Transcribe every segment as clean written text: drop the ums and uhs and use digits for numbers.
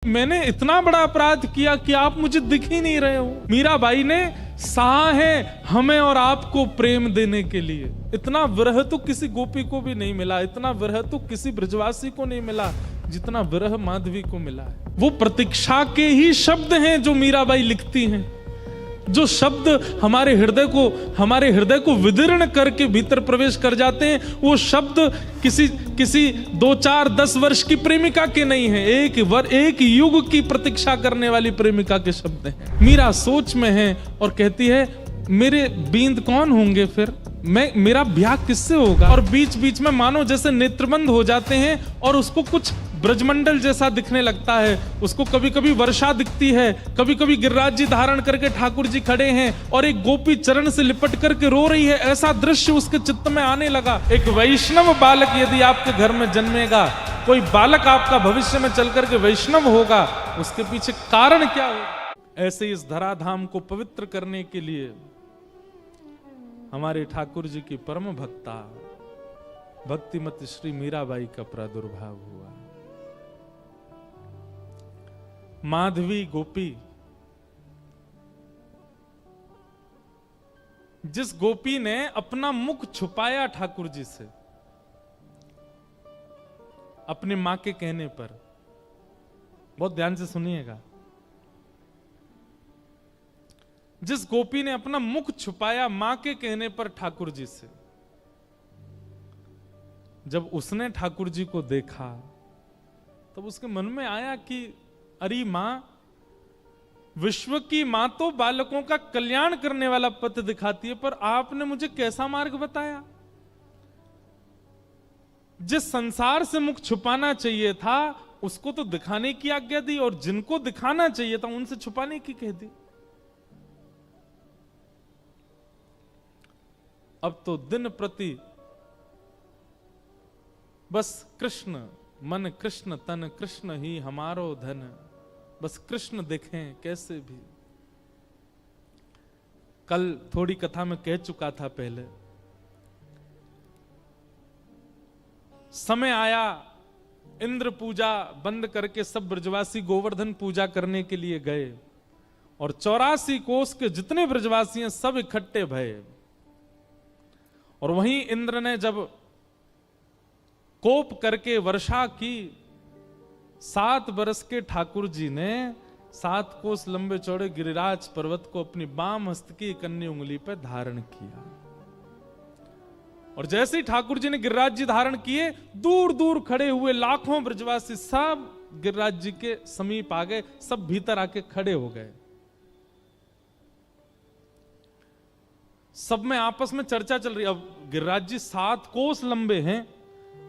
मैंने इतना बड़ा अपराध किया कि आप मुझे दिख ही नहीं रहे हो। मीराबाई ने सहा है हमें और आपको प्रेम देने के लिए। इतना विरह तो किसी गोपी को भी नहीं मिला, इतना विरह तो किसी ब्रजवासी को नहीं मिला जितना विरह माधवी को मिला है। वो प्रतीक्षा के ही शब्द हैं जो मीराबाई लिखती हैं, जो शब्द हमारे हृदय को विदीर्ण करके भीतर प्रवेश कर जाते हैं। वो शब्द किसी 2, 4, 10 वर्ष की प्रेमिका के नहीं है, एक युग की प्रतीक्षा करने वाली प्रेमिका के शब्द हैं। मीरा सोच में है और कहती है मेरे बींद कौन होंगे, फिर मेरा ब्याह किससे होगा। और बीच बीच में मानो जैसे नेत्रबंद हो जाते हैं और उसको कुछ ब्रजमंडल जैसा दिखने लगता है। उसको कभी कभी वर्षा दिखती है, कभी कभी गिरिराज जी धारण करके ठाकुर जी खड़े हैं और एक गोपी चरण से लिपट करके रो रही है। ऐसा दृश्य उसके चित्त में आने लगा। एक वैष्णव बालक यदि आपके घर में जन्मेगा, कोई बालक आपका भविष्य में चल करके वैष्णव होगा, उसके पीछे कारण क्या होगा। ऐसे इस धराधाम को पवित्र करने के लिए हमारे ठाकुर जी की परम भक्ता भक्तिमती श्री मीराबाई का प्रादुर्भाव हुआ। माधवी गोपी, जिस गोपी ने अपना मुख छुपाया ठाकुर जी से अपने मां के कहने पर, बहुत ध्यान से सुनिएगा, जिस गोपी ने अपना मुख छुपाया मां के कहने पर ठाकुर जी से, जब उसने ठाकुर जी को देखा तब उसके मन में आया कि अरे मां, विश्व की मां तो बालकों का कल्याण करने वाला पथ दिखाती है, पर आपने मुझे कैसा मार्ग बताया। जिस संसार से मुख छुपाना चाहिए था उसको तो दिखाने की आज्ञा दी, और जिनको दिखाना चाहिए था उनसे छुपाने की कह दी। अब तो दिन प्रति बस कृष्ण मन, कृष्ण तन, कृष्ण ही हमारो धन, बस कृष्ण देखें कैसे भी। कल थोड़ी कथा में कह चुका था पहले, समय आया इंद्र पूजा बंद करके सब ब्रजवासी गोवर्धन पूजा करने के लिए गए, और 84 कोस के जितने ब्रजवासी हैं सब इकट्ठे भये। और वहीं इंद्र ने जब कोप करके वर्षा की, 7 बरस के ठाकुर जी ने 7 कोस लंबे चौड़े गिरिराज पर्वत को अपनी बाम हस्त की कन्नी उंगली पर धारण किया। और जैसे ही ठाकुर जी ने गिरिराज जी धारण किए, दूर दूर खड़े हुए लाखों ब्रजवासी सब गिरिराज जी के समीप आ गए, सब भीतर आके खड़े हो गए। सब में आपस में चर्चा चल रही। अब गिरिराज जी 7 कोस लंबे हैं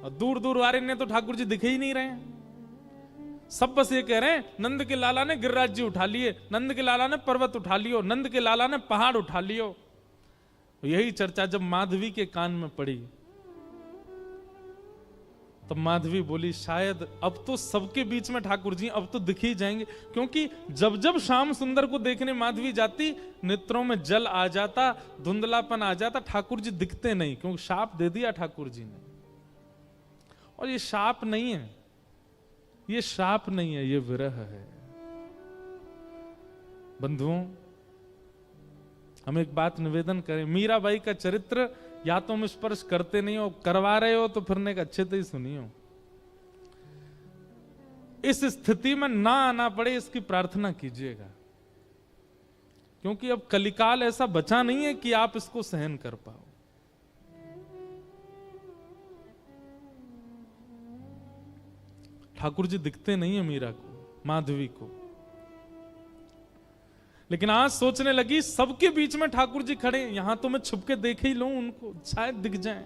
और दूर दूर वाले ने तो ठाकुर जी दिखे ही नहीं रहे हैं। सब बस ये कह रहे हैं नंद के लाला ने गिरिराज जी उठा लिए, नंद के लाला ने पर्वत उठा लियो, नंद के लाला ने पहाड़ उठा लियो। यही चर्चा जब माधवी के कान में पड़ी तब माधवी बोली शायद अब तो सबके बीच में ठाकुर जी अब तो दिख ही जाएंगे, क्योंकि जब जब श्याम सुंदर को देखने माधवी जाती नेत्रों में जल आ जाता, धुंधलापन आ जाता, ठाकुर जी दिखते नहीं, क्योंकि शाप दे दिया ठाकुर जी ने। और ये शाप नहीं है, ये शाप नहीं है, ये विरह है। बंधुओं, हम एक बात निवेदन करें, मीराबाई का चरित्र या तो हम स्पर्श करते नहीं हो, करवा रहे हो तो फिर एक अच्छे से ही सुनियो। इस स्थिति में ना आना पड़े इसकी प्रार्थना कीजिएगा, क्योंकि अब कलिकाल ऐसा बचा नहीं है कि आप इसको सहन कर पाओ। ठाकुर जी दिखते नहीं है मीरा को, माधवी को, लेकिन आज सोचने लगी सबके बीच में ठाकुर जी खड़े, यहां तो मैं छुप के देख ही लूं उनको, शायद दिख जाएं।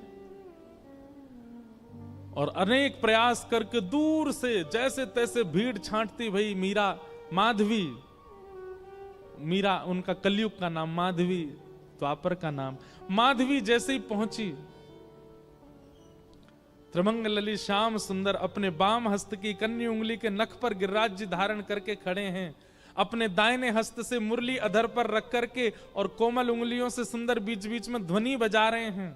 और अनेक प्रयास करके दूर से जैसे तैसे भीड़ छांटती भई मीरा, माधवी, मीरा उनका कलयुग का नाम, माधवी द्वापर का नाम। माधवी जैसे ही पहुंची, त्रिमंगल ललित श्याम सुंदर अपने बाम हस्त की कन्नी उंगली के नख पर गिरिराज जी धारण करके खड़े हैं, अपने दाहिने हस्त से मुरली अधर पर रख करके और कोमल उंगलियों से सुंदर बीच बीच में ध्वनि बजा रहे हैं।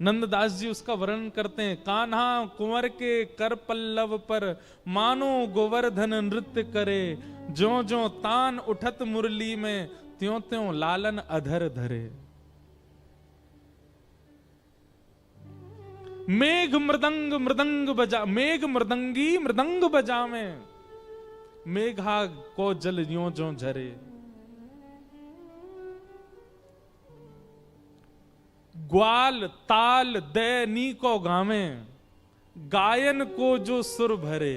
नंददास जी उसका वर्णन करते हैं। कान्हा कुंवर के कर पल्लव पर मानो गोवर्धन नृत्य करे, ज्यों ज्यों तान उठत मुरली में त्यों त्यों लालन अधर धरे। मेघ मृदंग मृदंग बजा, मेघ मृदंगी मृदंग बजा में, मेघा को जल यों ज्यों झरे। ग्वाल ताल दैनी को गावे, गायन को जो सुर भरे।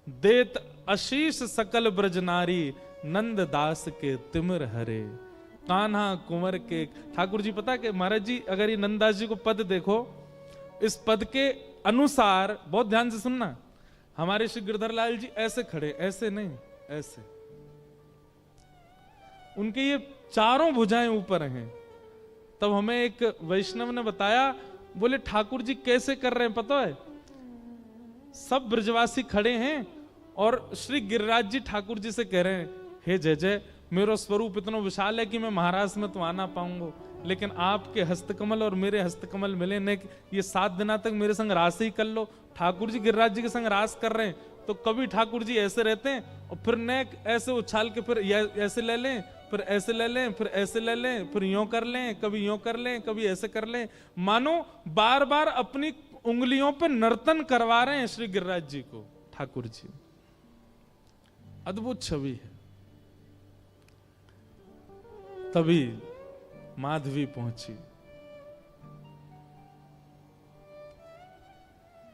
देत आशीष सकल ब्रज नारी, नंद दास के तिमिर हरे। कान्हा कुंवर के, ठाकुर जी पता कि महाराज जी अगर ये नंददास जी को पद देखो, इस पद के अनुसार बहुत ध्यान से सुनना, हमारे श्री गिरधर लाल जी ऐसे खड़े, ऐसे नहीं, ऐसे, उनके ये चारों भुजाएं ऊपर हैं। तब हमें एक वैष्णव ने बताया, बोले ठाकुर जी कैसे कर रहे हैं पता है? सब ब्रजवासी खड़े हैं और श्री गिरिराज जी ठाकुर जी से कह रहे हैं, हे जय जय, मेरा स्वरूप इतना विशाल है कि मैं महाराज में तो आ ना पाऊंगा, लेकिन आपके हस्तकमल और मेरे हस्तकमल मिले ने, ये 7 दिना तक मेरे संग रास ही कर लो। ठाकुर जी गिरिराज जी के संग रास कर रहे हैं, तो कभी ठाकुर जी ऐसे रहते हैं और फिर नेक ऐसे उछाल के फिर ऐसे ले लें, फिर ऐसे ले लें, फिर ऐसे ले लें, फिर यूं कर लें, कभी यूं कर लें, कभी ऐसे कर लें, मानो बार बार अपनी उंगलियों पे नर्तन करवा रहे हैं श्री गिरिराज जी को ठाकुर जी। अद्भुत छवि है। तभी माधवी पहुंची।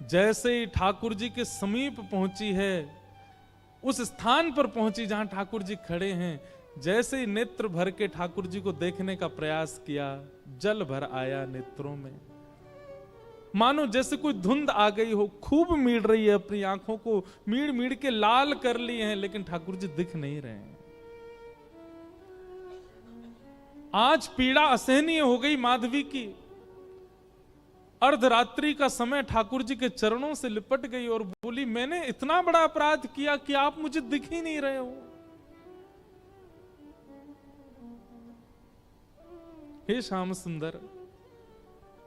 जैसे ही ठाकुर जी के समीप पहुंची है, उस स्थान पर पहुंची जहां ठाकुर जी खड़े हैं, जैसे ही नेत्र भर के ठाकुर जी को देखने का प्रयास किया, जल भर आया नेत्रों में। मानो जैसे कोई धुंध आ गई हो, खूब मीड़ रही है, अपनी आंखों को मीड़ मीड़ के लाल कर लिए हैं, लेकिन ठाकुर जी दिख नहीं रहे हैं। आज पीड़ा असहनीय हो गई माधवी की। अर्धरात्रि का समय ठाकुर जी के चरणों से लिपट गई और बोली, मैंने इतना बड़ा अपराध किया कि आप मुझे दिख ही नहीं रहे हो। हे श्याम सुंदर,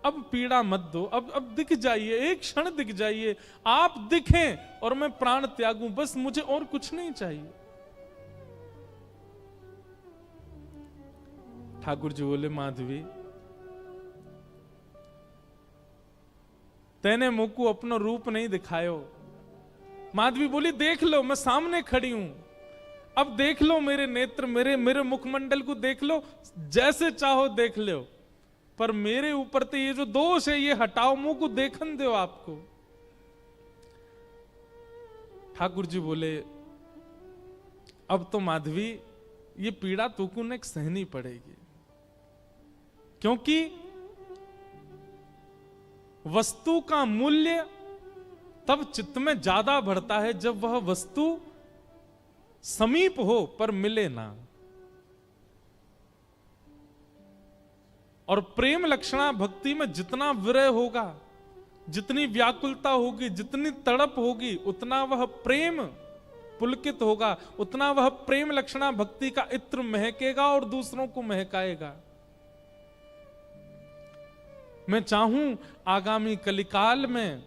अब पीड़ा मत दो, अब दिख जाइए, एक क्षण दिख जाइए, आप दिखें और मैं प्राण त्यागूं, बस मुझे और कुछ नहीं चाहिए। ठाकुर जी बोले, माधवी तेने मुझको अपना रूप नहीं दिखायो। माधवी बोली, देख लो, मैं सामने खड़ी हूं, अब देख लो मेरे नेत्र, मेरे मुखमंडल को देख लो, जैसे चाहो देख लो, पर मेरे ऊपर तो ये जो दोष है ये हटाओ, मुंह को देखन दो आपको। ठाकुर जी बोले, अब तो माधवी ये पीड़ा तुमको ने सहनी पड़ेगी, क्योंकि वस्तु का मूल्य तब चित्त में ज्यादा बढ़ता है जब वह वस्तु समीप हो पर मिले ना। और प्रेम लक्षणा भक्ति में जितना विरह होगा, जितनी व्याकुलता होगी, जितनी तड़प होगी, उतना वह प्रेम पुलकित होगा, उतना वह प्रेम लक्षणा भक्ति का इत्र महकेगा और दूसरों को महकाएगा। मैं चाहूं आगामी कलिकाल में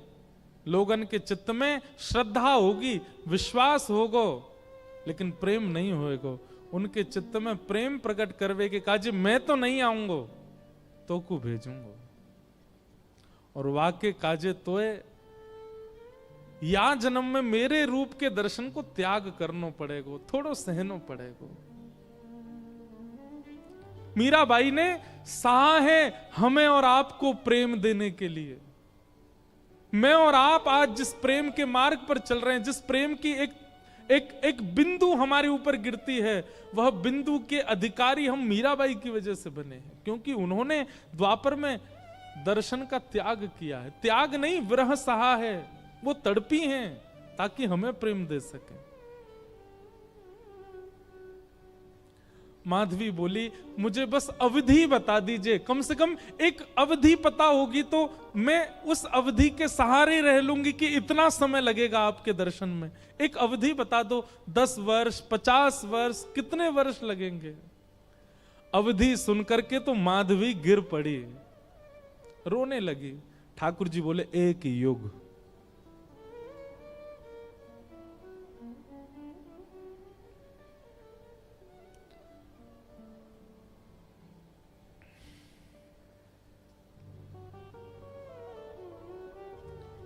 लोगन के चित्त में श्रद्धा होगी, विश्वास होगो, लेकिन प्रेम नहीं होएगो। उनके चित्त में प्रेम प्रकट करवे के काज मैं तो नहीं आऊंगो, तो को भेजूंगो। और वाक्य काजे तोए या जन्म में मेरे रूप के दर्शन को त्याग करनो पड़ेगो, थोड़ो सहनो पड़ेगो। मीराबाई ने सहा है हमें और आपको प्रेम देने के लिए। मैं और आप आज जिस प्रेम के मार्ग पर चल रहे हैं, जिस प्रेम की एक बिंदु हमारे ऊपर गिरती है, वह बिंदु के अधिकारी हम मीराबाई की वजह से बने हैं, क्योंकि उन्होंने द्वापर में दर्शन का त्याग किया है। त्याग नहीं, विरह सहा है, वो तड़पी हैं ताकि हमें प्रेम दे सके। माधवी बोली, मुझे बस अवधि बता दीजिए, कम से कम एक अवधि पता होगी तो मैं उस अवधि के सहारे रह लूंगी कि इतना समय लगेगा आपके दर्शन में। एक अवधि बता दो, 10 वर्ष, 50 वर्ष, कितने वर्ष लगेंगे? अवधि सुनकर के तो माधवी गिर पड़ी। रोने लगी। ठाकुर जी बोले एक युग।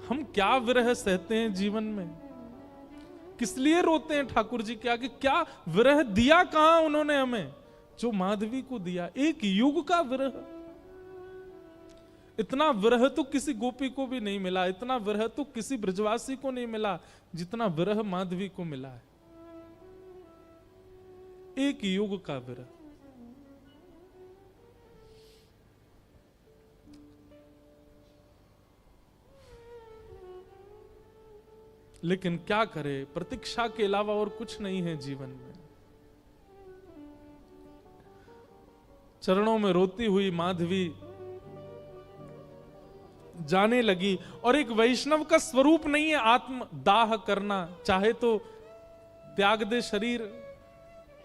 हम क्या विरह सहते हैं जीवन में, किस लिए रोते हैं ठाकुर जी के आगे? क्या विरह दिया कहां उन्होंने हमें, जो माधवी को दिया? एक युग का विरह। इतना विरह तो किसी गोपी को भी नहीं मिला, इतना विरह तो किसी ब्रजवासी को नहीं मिला जितना विरह माधवी को मिला है। एक युग का विरह। लेकिन क्या करे, प्रतीक्षा के अलावा और कुछ नहीं है जीवन में। चरणों में रोती हुई माधवी जाने लगी। और एक वैष्णव का स्वरूप नहीं है आत्म दाह करना, चाहे तो त्याग दे शरीर,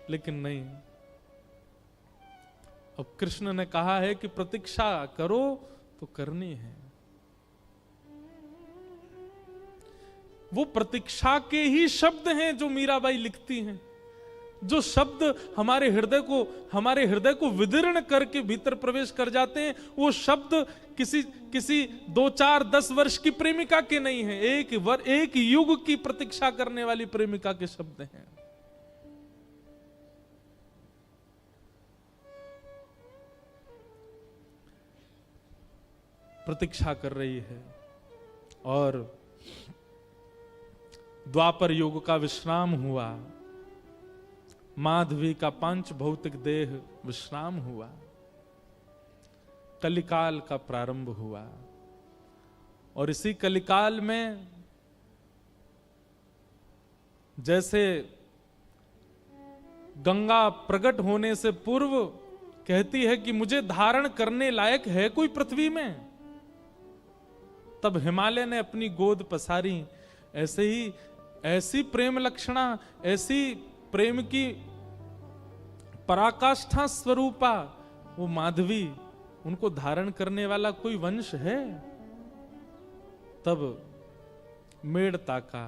लेकिन नहीं। अब कृष्ण ने कहा है कि प्रतीक्षा करो तो करनी है। वो प्रतीक्षा के ही शब्द हैं जो मीराबाई लिखती हैं, जो शब्द हमारे हृदय को विदीर्ण करके भीतर प्रवेश कर जाते हैं। वो शब्द किसी 2, 4, 10 वर्ष की प्रेमिका के नहीं है, एक युग की प्रतीक्षा करने वाली प्रेमिका के शब्द हैं। प्रतीक्षा कर रही है और द्वापर युग का विश्राम हुआ, माधवी का पांच भौतिक देह विश्राम हुआ, कलिकाल का प्रारंभ हुआ। और इसी कलिकाल में जैसे गंगा प्रकट होने से पूर्व कहती है कि मुझे धारण करने लायक है कोई पृथ्वी में, तब हिमालय ने अपनी गोद पसारी। ऐसे ही ऐसी प्रेम लक्षणा, ऐसी प्रेम की पराकाष्ठा स्वरूपा वो माधवी, उनको धारण करने वाला कोई वंश है? तब मेड़ता का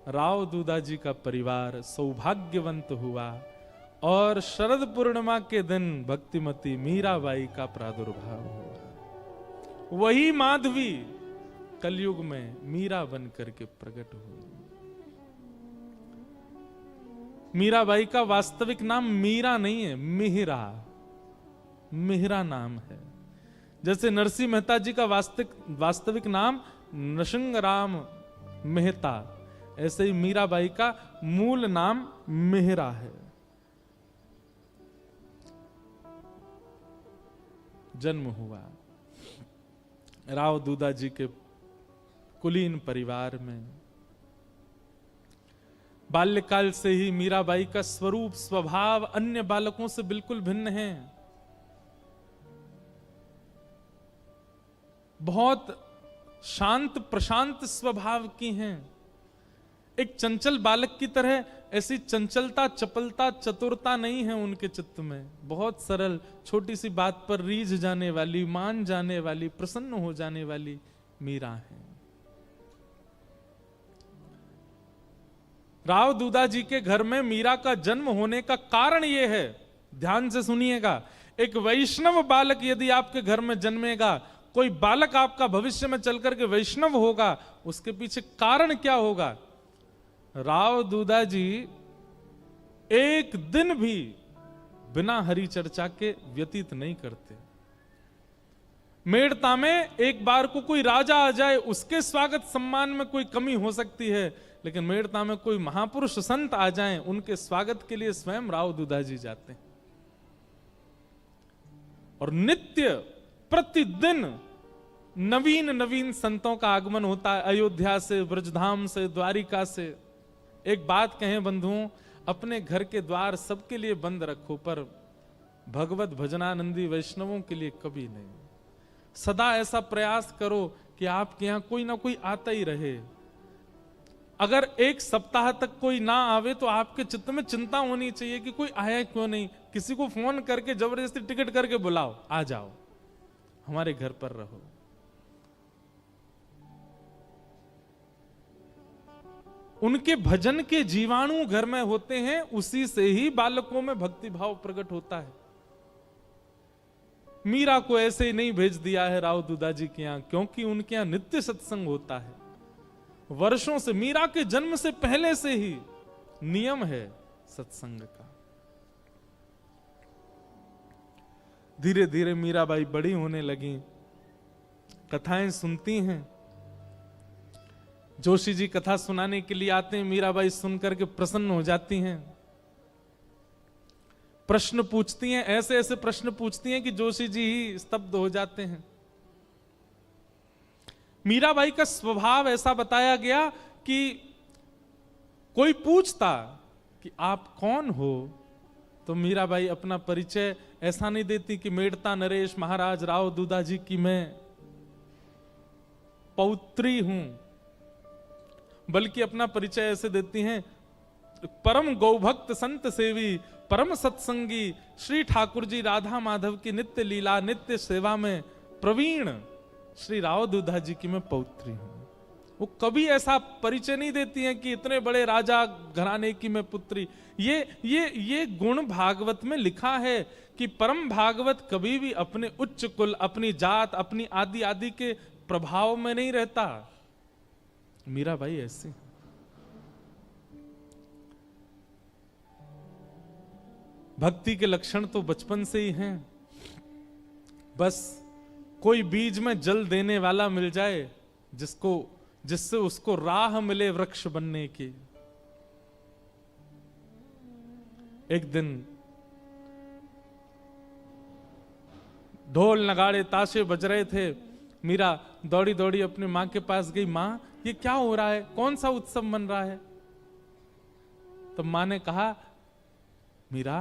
राव दूदाजी का परिवार सौभाग्यवंत हुआ और शरद पूर्णिमा के दिन भक्तिमती मीराबाई का प्रादुर्भाव हुआ। वही माधवी कलयुग में मीरा बन करके प्रकट हुई। मीराबाई का वास्तविक नाम मीरा नहीं है, मिहिरा नाम है। जैसे नरसिंह मेहता जी का वास्तविक नाम नृसिंहराम मेहता, ऐसे ही मीराबाई का मूल नाम मिहिरा है। जन्म हुआ राव दूदाजी के कुलीन परिवार में। बाल्यकाल से ही मीराबाई का स्वरूप स्वभाव अन्य बालकों से बिल्कुल भिन्न है। बहुत शांत प्रशांत स्वभाव की हैं। एक चंचल बालक की तरह ऐसी चंचलता, चपलता, चतुरता नहीं है उनके चित्त में। बहुत सरल, छोटी सी बात पर रीझ जाने वाली, मान जाने वाली, प्रसन्न हो जाने वाली मीरा है। राव दूदाजी के घर में मीरा का जन्म होने का कारण यह है, ध्यान से सुनिएगा। एक वैष्णव बालक यदि आपके घर में जन्मेगा, कोई बालक आपका भविष्य में चलकर के वैष्णव होगा, उसके पीछे कारण क्या होगा? राव दूदाजी एक दिन भी बिना हरि चर्चा के व्यतीत नहीं करते। मेड़ता में एक बार को कोई राजा आ जाए, उसके स्वागत सम्मान में कोई कमी हो सकती है, लेकिन मेड़ता में कोई महापुरुष संत आ जाएं, उनके स्वागत के लिए स्वयं राव दूदाजी जाते हैं। और नित्य प्रतिदिन नवीन नवीन संतों का आगमन होता है, अयोध्या से, ब्रजधाम से, द्वारिका से। एक बात कहें बंधुओं, अपने घर के द्वार सबके लिए बंद रखो, पर भगवत भजनानंदी वैष्णवों के लिए कभी नहीं। सदा ऐसा प्रयास करो कि आपके यहां कोई ना कोई आता ही रहे। अगर एक सप्ताह तक कोई ना आवे तो आपके चित्त में चिंता होनी चाहिए कि कोई आया क्यों नहीं। किसी को फोन करके जबरदस्ती टिकट करके बुलाओ, आ जाओ। हमारे घर पर रहो। उनके भजन के जीवाणु घर में होते हैं, उसी से ही बालकों में भक्ति भाव प्रकट होता है। मीरा को ऐसे ही नहीं भेज दिया है राव दूधा जी के यहां, क्योंकि उनके यहां नित्य सत्संग होता है। वर्षों से, मीरा के जन्म से पहले से ही नियम है सत्संग का। धीरे धीरे मीराबाई बड़ी होने लगी, कथाएं सुनती हैं। जोशी जी कथा सुनाने के लिए आते हैं, मीराबाई सुनकर के प्रसन्न हो जाती हैं, प्रश्न पूछती हैं, ऐसे ऐसे प्रश्न पूछती हैं कि जोशी जी ही स्तब्ध हो जाते हैं। मीराबाई का स्वभाव ऐसा बताया गया कि कोई पूछता कि आप कौन हो, तो मीराबाई अपना परिचय ऐसा नहीं देती कि मेड़ता नरेश महाराज राव दूधा जी की मैं पौत्री हूं, बल्कि अपना परिचय ऐसे देती हैं, परम गौभक्त संत सेवी परम सत्संगी श्री ठाकुर जी राधा माधव की नित्य लीला नित्य सेवा में प्रवीण श्री राव दूधा जी की मैं पौत्री हूं। वो कभी ऐसा परिचय नहीं देती हैं कि इतने बड़े राजा घराने की मैं पुत्री। ये गुण भागवत में लिखा है कि परम भागवत कभी भी अपने उच्च कुल, अपनी जात, अपनी आदि आदि के प्रभाव में नहीं रहता। मीराबाई ऐसी, भक्ति के लक्षण तो बचपन से ही हैं। बस कोई बीज में जल देने वाला मिल जाए, जिससे उसको राह मिले वृक्ष बनने की। एक दिन ढोल नगाड़े ताशे बज रहे थे, मीरा दौड़ी दौड़ी अपनी मां के पास गई, मां ये क्या हो रहा है, कौन सा उत्सव मन रहा है? तो मां ने कहा, मीरा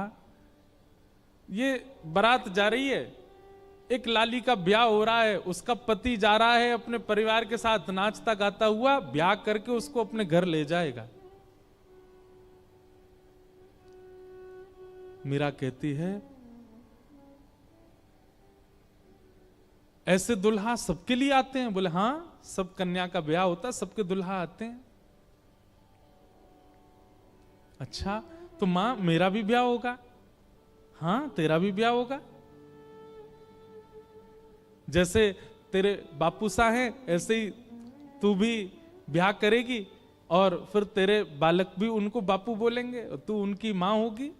ये बारात जा रही है, एक लाली का ब्याह हो रहा है, उसका पति जा रहा है अपने परिवार के साथ नाचता गाता हुआ, ब्याह करके उसको अपने घर ले जाएगा। मीरा कहती है, ऐसे दुल्हा सबके लिए आते हैं? बोले हां, सब कन्या का ब्याह होता है, सबके दुल्हा आते हैं। अच्छा, तो मां मेरा भी ब्याह होगा? हां, तेरा भी ब्याह होगा। जैसे तेरे बापू सा हैं, ऐसे ही तू भी ब्याह करेगी और फिर तेरे बालक भी उनको बापू बोलेंगे और तू उनकी मां होगी,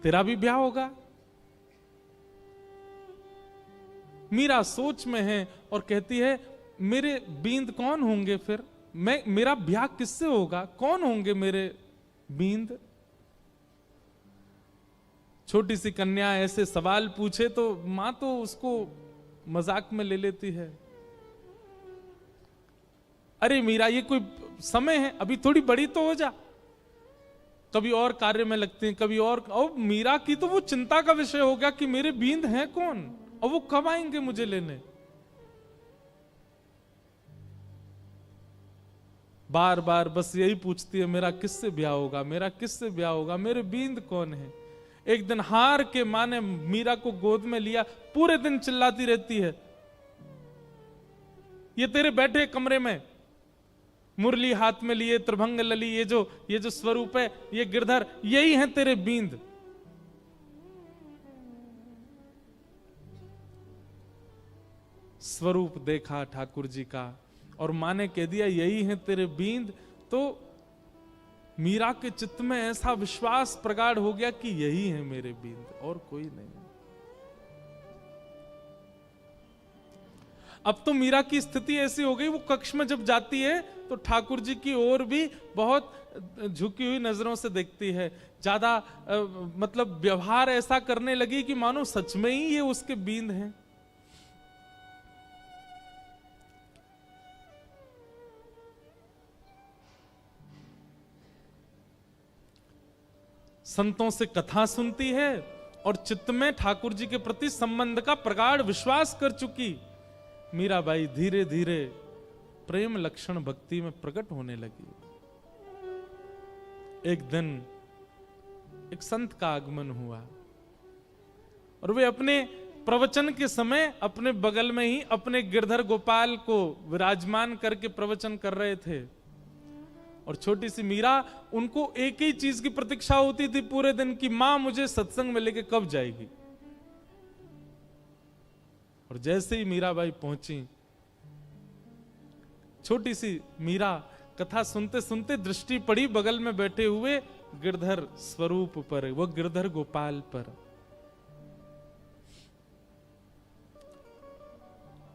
तेरा भी ब्याह होगा। मीरा सोच में है और कहती है, मेरे बींद कौन होंगे फिर? मेरा ब्याह किससे होगा? कौन होंगे मेरे बींद? छोटी सी कन्या ऐसे सवाल पूछे तो मां तो उसको मजाक में ले लेती है। अरे मीरा, ये कोई समय है, अभी थोड़ी बड़ी तो हो जा, कभी और कार्य में लगते हैं, कभी और मीरा की तो वो चिंता का विषय हो गया कि मेरे बींद हैं कौन और वो कब आएंगे मुझे लेने। बार बार बस यही पूछती है, मेरा किससे ब्याह होगा, मेरा किससे ब्याह होगा, मेरे बींद कौन है। एक दिन हार के मां ने मीरा को गोद में लिया, पूरे दिन चिल्लाती रहती है, ये तेरे बैठे कमरे में मुरली हाथ में लिए त्रिभंग लली, ये जो स्वरूप है, ये गिरधर, यही है तेरे बींद। स्वरूप देखा ठाकुर जी का और मां ने कह दिया यही है तेरे बींद, तो मीरा के चित्त में ऐसा विश्वास प्रगाढ़ हो गया कि यही है मेरे बींद और कोई नहीं। अब तो मीरा की स्थिति ऐसी हो गई, वो कक्ष में जब जाती है तो ठाकुर जी की ओर भी बहुत झुकी हुई नजरों से देखती है, ज्यादा मतलब व्यवहार ऐसा करने लगी कि मानो सच में ही ये उसके बींद हैं। संतों से कथा सुनती है और चित्त में ठाकुर जी के प्रति संबंध का प्रगाढ़ विश्वास कर चुकी मीराबाई धीरे धीरे प्रेम लक्षण भक्ति में प्रकट होने लगी। एक दिन एक संत का आगमन हुआ और वे अपने प्रवचन के समय अपने बगल में ही अपने गिरधर गोपाल को विराजमान करके प्रवचन कर रहे थे। और छोटी सी मीरा, उनको एक ही चीज की प्रतीक्षा होती थी पूरे दिन की, मां मुझे सत्संग में लेके कब जाएगी। और जैसे ही मीराबाई पहुंची, छोटी सी मीरा कथा सुनते सुनते दृष्टि पड़ी बगल में बैठे हुए गिरधर स्वरूप पर, वो गिरधर गोपाल पर।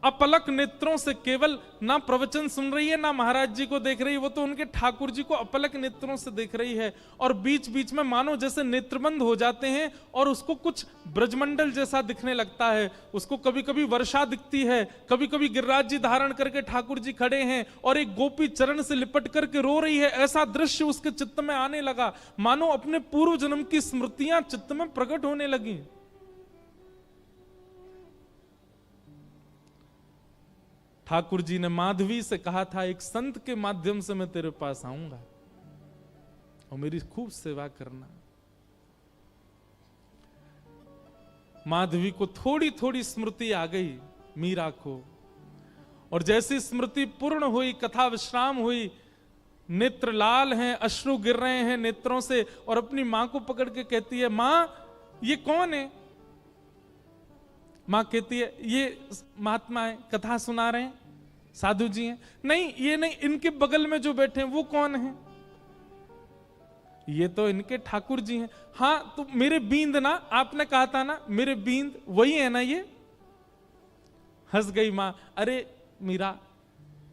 अपलक नेत्रों से केवल ना प्रवचन सुन रही है, ना महाराज जी को देख रही है, वो तो उनके ठाकुर जी को अपलक नेत्रों से देख रही है। और बीच बीच में मानो जैसे नेत्रबंद हो जाते हैं और उसको कुछ ब्रजमंडल जैसा दिखने लगता है। उसको कभी कभी वर्षा दिखती है, कभी कभी गिरिराज जी धारण करके ठाकुर जी खड़े हैं और एक गोपी चरण से लिपट करके रो रही है। ऐसा दृश्य उसके चित्त में आने लगा, मानो अपने पूर्व जन्म की स्मृतियां चित्त में प्रकट होने लगी। ठाकुर जी ने माधवी से कहा था, एक संत के माध्यम से मैं तेरे पास आऊंगा और मेरी खूब सेवा करना। माधवी को थोड़ी थोड़ी स्मृति आ गई, मीरा को, और जैसी स्मृति पूर्ण हुई, कथा विश्राम हुई, नेत्र लाल हैं, अश्रु गिर रहे हैं नेत्रों से, और अपनी मां को पकड़ के कहती है, मां ये कौन है? मां कहती है, ये महात्मा है, कथा सुना रहे हैं, साधु जी हैं। नहीं, ये नहीं, इनके बगल में जो बैठे हैं वो कौन है? ये तो इनके ठाकुर जी हैं। हाँ, तो मेरे बींद ना, आपने कहा था ना मेरे बींद, वही है ना ये? हंस गई मां, अरे मीरा,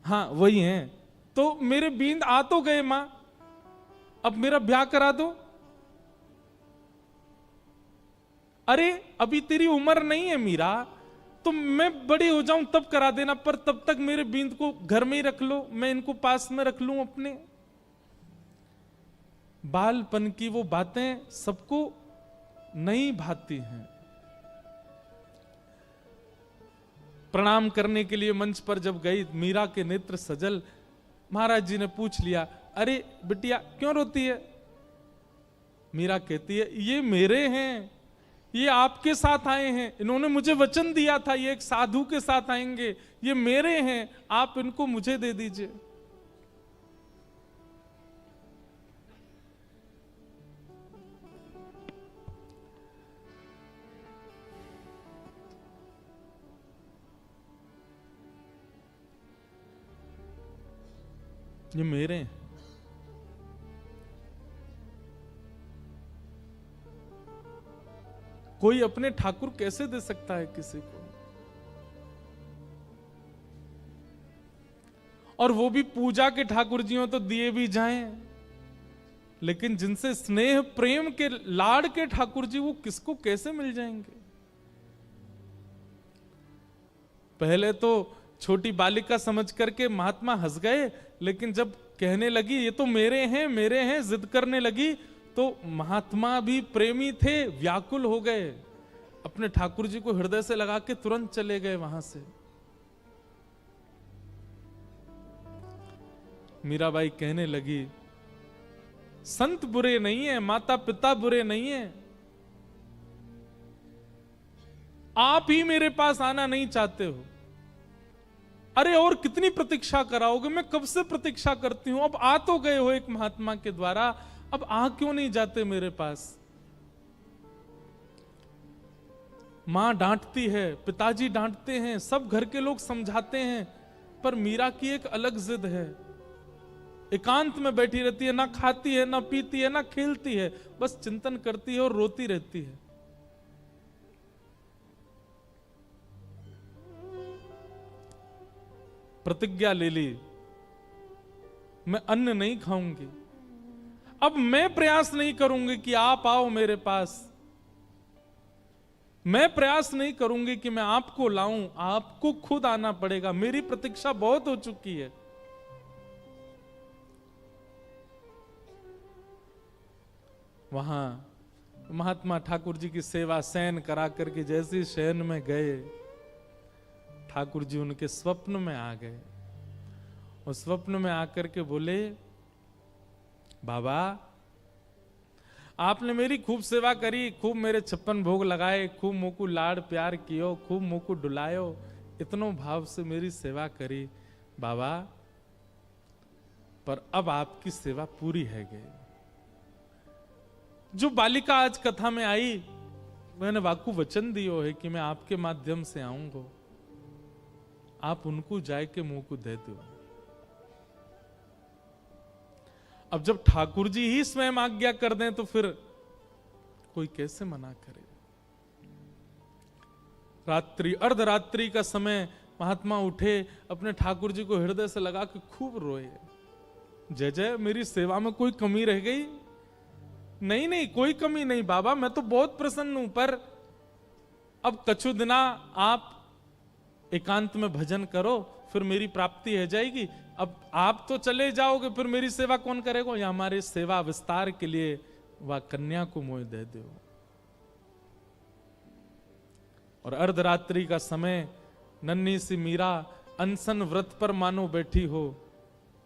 हाँ वही हैं। तो मेरे बींद आ तो गए मां, अब मेरा ब्याह करा दो। अरे अभी तेरी उम्र नहीं है मीरा, तो मैं बड़ी हो जाऊं तब करा देना, पर तब तक मेरे बींद को घर में ही रख लो, मैं इनको पास में रख लूं अपने। बालपन की वो बातें सबको नहीं भाती हैं। प्रणाम करने के लिए मंच पर जब गई, मीरा के नेत्र सजल। महाराज जी ने पूछ लिया, अरे बिटिया क्यों रोती है? मीरा कहती है, ये मेरे हैं, ये आपके साथ आए हैं, इन्होंने मुझे वचन दिया था ये एक साधु के साथ आएंगे, ये मेरे हैं, आप इनको मुझे दे दीजिए। ये मेरे हैं। कोई अपने ठाकुर कैसे दे सकता है किसी को? और वो भी पूजा के ठाकुर जी हो तो दिए भी जाएं, लेकिन जिनसे स्नेह प्रेम के लाड़ के ठाकुर जी, वो किसको कैसे मिल जाएंगे? पहले तो छोटी बालिका समझ करके महात्मा हंस गए, लेकिन जब कहने लगी ये तो मेरे हैं, जिद करने लगी, तो महात्मा भी प्रेमी थे, व्याकुल हो गए, अपने ठाकुर जी को हृदय से लगा के तुरंत चले गए वहां से। मीराबाई कहने लगी, संत बुरे नहीं है, माता पिता बुरे नहीं है, आप ही मेरे पास आना नहीं चाहते हो। अरे और कितनी प्रतीक्षा कराओगे? मैं कब से प्रतीक्षा करती हूं, अब आ तो गए हो एक महात्मा के द्वारा, अब आ क्यों नहीं जाते मेरे पास? मां डांटती है, पिताजी डांटते हैं, सब घर के लोग समझाते हैं, पर मीरा की एक अलग जिद है। एकांत में बैठी रहती है, ना खाती है, ना पीती है, ना खेलती है, बस चिंतन करती है और रोती रहती है। प्रतिज्ञा ले ली, मैं अन्न नहीं खाऊंगी। अब मैं प्रयास नहीं करूंगी कि आप आओ मेरे पास, मैं प्रयास नहीं करूंगी कि मैं आपको लाऊं, आपको खुद आना पड़ेगा, मेरी प्रतीक्षा बहुत हो चुकी है। वहां महात्मा ठाकुर जी की सेवा शयन करा करके जैसे शयन में गए, ठाकुर जी उनके स्वप्न में आ गए और स्वप्न में आकर के बोले, बाबा आपने मेरी खूब सेवा करी, खूब मेरे 56 भोग लगाए, खूब मोकू लाड़ प्यार कियो, खूब मोकू डुलायो, इतनो भाव से मेरी सेवा करी बाबा, पर अब आपकी सेवा पूरी है गई। जो बालिका आज कथा में आई, मैंने वाकू वचन दियो है कि मैं आपके माध्यम से आऊंगा, आप उनको जाए के मुंह को दे दो। अब जब ठाकुर जी ही स्वयं आज्ञा कर दें तो फिर कोई कैसे मना करे। रात्रि अर्धरात्रि का समय महात्मा उठे, अपने ठाकुर जी को हृदय से लगा के खूब रोए, जय जय मेरी सेवा में कोई कमी रह गई? नहीं नहीं, कोई कमी नहीं बाबा, मैं तो बहुत प्रसन्न हूं, पर अब कछु दिना आप एकांत में भजन करो, फिर मेरी प्राप्ति हो जाएगी। अब आप तो चले जाओगे, फिर मेरी सेवा कौन करेगा? या हमारे सेवा विस्तार के लिए वह कन्या को मोह दे दो। और अर्धरात्रि का समय, नन्ही सी मीरा अनशन व्रत पर मानो बैठी हो,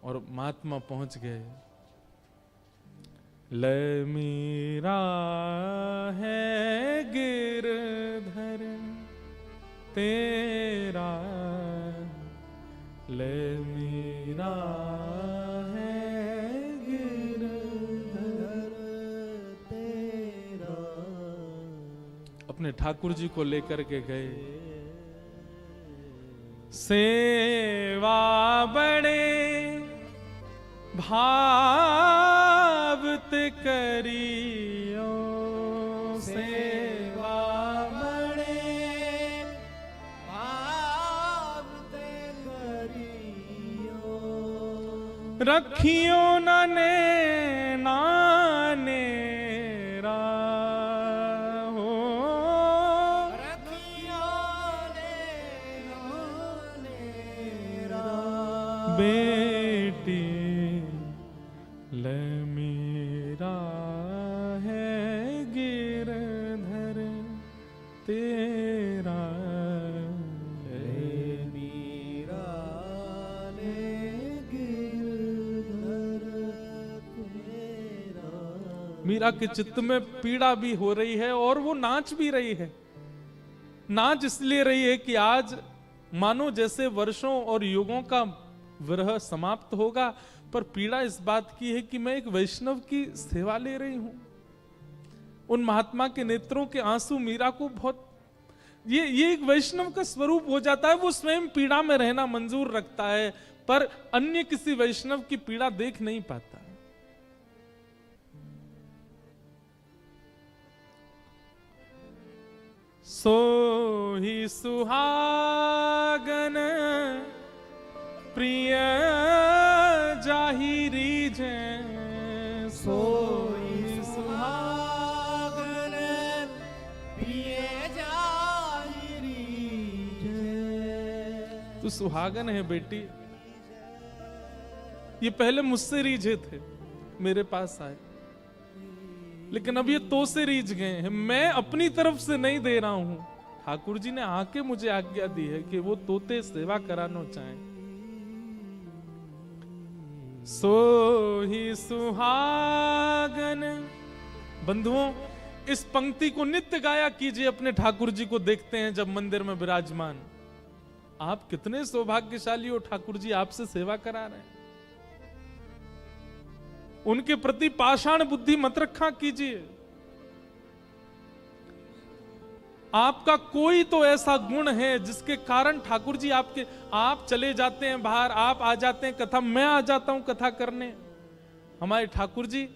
और महात्मा पहुंच गए। ले मीरा है गिरधर तेरा, ले मीरा है गिरधर तेरा। अपने ठाकुर जी को लेकर के गए। सेवा बड़े भाव ते करियो, सेवा बड़े भाव ते करियो, रखियो नाने नाने हो, रखियो नाने बेटी ले मीरा है गिरधर तेरा, ले मीरा ले गिरधर तेरा। मीरा के चित्त में पीड़ा भी हो रही है और वो नाच भी रही है। नाच इसलिए रही है कि आज मानो जैसे वर्षों और युगों का विरह समाप्त होगा, पर पीड़ा इस बात की है कि मैं एक वैष्णव की सेवा ले रही हूं। उन महात्मा के नेत्रों के आंसू मीरा को बहुत, ये एक वैष्णव का स्वरूप हो जाता है। वो स्वयं पीड़ा में रहना मंजूर रखता है, पर अन्य किसी वैष्णव की पीड़ा देख नहीं पाता। सो ही सुहागन प्रिय जाहिरी जय, सोई सुहागन प्रिय जाहिरी जय। तू सुहागन है बेटी। ये पहले मुझसे रीझे थे, मेरे पास आए, लेकिन अब ये तो से रीझ गए हैं। मैं अपनी तरफ से नहीं दे रहा हूं, ठाकुर जी ने आके मुझे आज्ञा दी है कि वो तोते सेवा कराना चाहें। सो ही सुहागन। बंधुओं, इस पंक्ति को नित्य गाया कीजिए। अपने ठाकुर जी को देखते हैं जब मंदिर में विराजमान, आप कितने सौभाग्यशाली हो, ठाकुर जी आपसे सेवा करा रहे हैं। उनके प्रति पाषाण बुद्धि मत रखा कीजिए। आपका कोई तो ऐसा गुण है जिसके कारण ठाकुर जी आप चले जाते हैं बाहर, आप आ जाते हैं कथा, मैं आ जाता हूं कथा करने। हमारे ठाकुर जी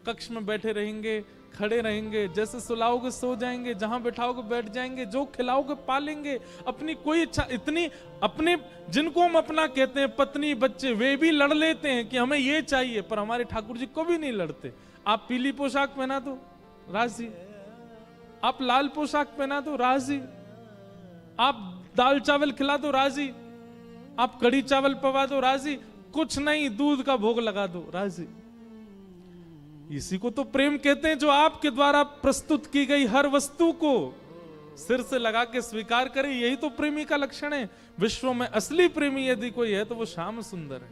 कक्ष में बैठे रहेंगे, खड़े रहेंगे, जैसे सुलाओगे सो जाएंगे, जहां बैठाओगे बैठ जाएंगे, जो खिलाओगे पालेंगे। अपनी कोई इच्छा इतनी, अपने जिनको हम अपना कहते हैं पत्नी बच्चे, वे भी लड़ लेते हैं कि हमें ये चाहिए, पर हमारे ठाकुर जी कभी नहीं लड़ते। आप पीली पोशाक पहना दो राजी, आप लाल पोशाक पहना दो राजी, आप दाल चावल खिला दो राजी, आप कड़ी चावल पवा दो राजी, कुछ नहीं दूध का भोग लगा दो राजी। इसी को तो प्रेम कहते हैं, जो आपके द्वारा प्रस्तुत की गई हर वस्तु को सिर से लगा के स्वीकार करे। यही तो प्रेमी का लक्षण है। विश्व में असली प्रेमी यदि कोई है तो वो श्याम सुंदर है।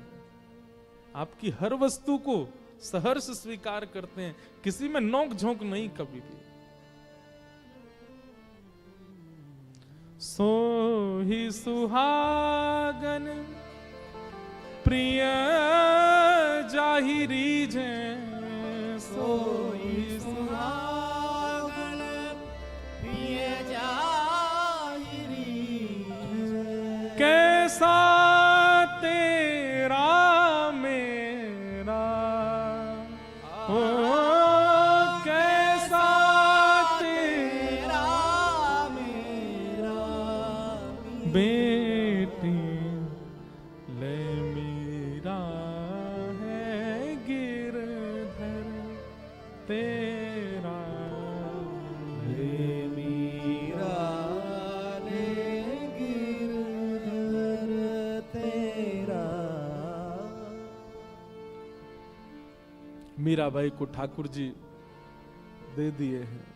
आपकी हर वस्तु को सहर्ष स्वीकार करते हैं, किसी में नोक झोंक नहीं कभी भी। सो ही सुहागन प्रिय जाहि रीझे, सो ही सुहागन प्रिय जाहि रीझे। कैसा तेरा मेरा हो, कैसा तेरा मेरा बेटी ले मेरा है गिरधर तेरा ले मेरा ले गिरधर तेरा। मीराबाई को ठाकुर जी दे दिए हैं।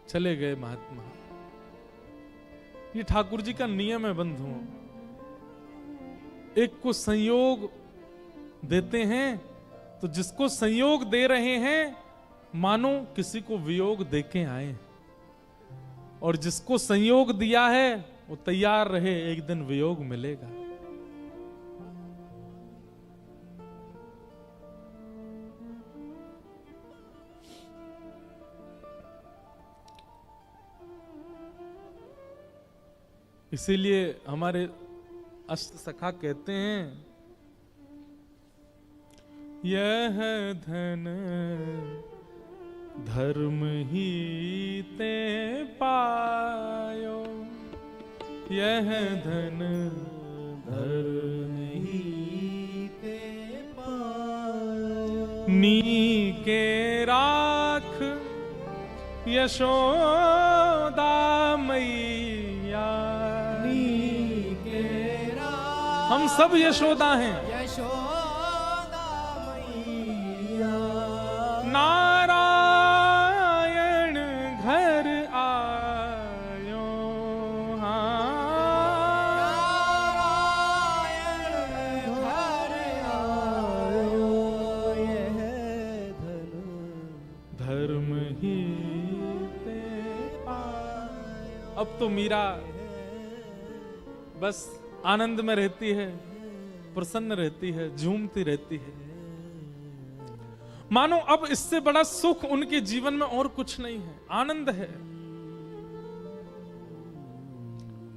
चले गए महात्मा। ये ठाकुर जी का नियम है बंधुओं, एक को संयोग देते हैं तो जिसको संयोग दे रहे हैं मानो किसी को वियोग देके आए, और जिसको संयोग दिया है वो तैयार रहे, एक दिन वियोग मिलेगा। इसीलिए हमारे अष्ट सखा कहते हैं, यह धन धर्म ही ते पायो, यह धन धर्म ही ते पायो। नी के राख यशोदा मैया, हम सब यशोदा हैं। यशोदा मैया नारायण घर आयो, नारायण घर आयो। यह धन धर्म ही ते पायो। अब तो मीरा बस आनंद में रहती है, प्रसन्न रहती है, झूमती रहती है, मानो अब इससे बड़ा सुख उनके जीवन में और कुछ नहीं है, आनंद है।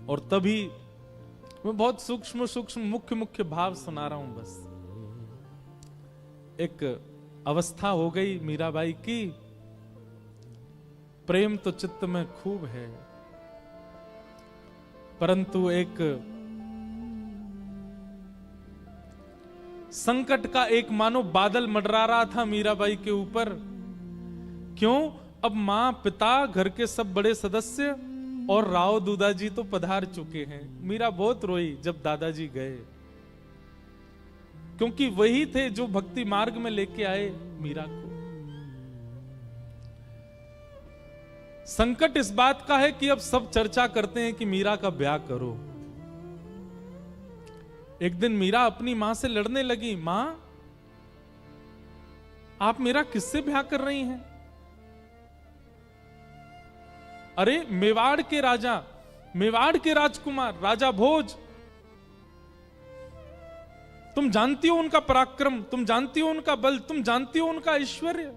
और तभी मैं बहुत सूक्ष्म सूक्ष्म मुख्य मुख्य भाव सुना रहा हूं। बस एक अवस्था हो गई मीराबाई की, प्रेम तो चित्त में खूब है, परंतु एक संकट का एक मानो बादल मंडरा रहा था मीराबाई के ऊपर। क्यों? अब मां, पिता, घर के सब बड़े सदस्य और राव दूदाजी तो पधार चुके हैं। मीरा बहुत रोई जब दादाजी गए, क्योंकि वही थे जो भक्ति मार्ग में लेके आए मीरा को। संकट इस बात का है कि अब सब चर्चा करते हैं कि मीरा का ब्याह करो। एक दिन मीरा अपनी मां से लड़ने लगी, मां आप मेरा किससे ब्याह कर रही हैं? अरे मेवाड़ के राजा, मेवाड़ के राजकुमार राजा भोज, तुम जानती हो उनका पराक्रम, तुम जानती हो उनका बल, तुम जानती हो उनका ऐश्वर्य।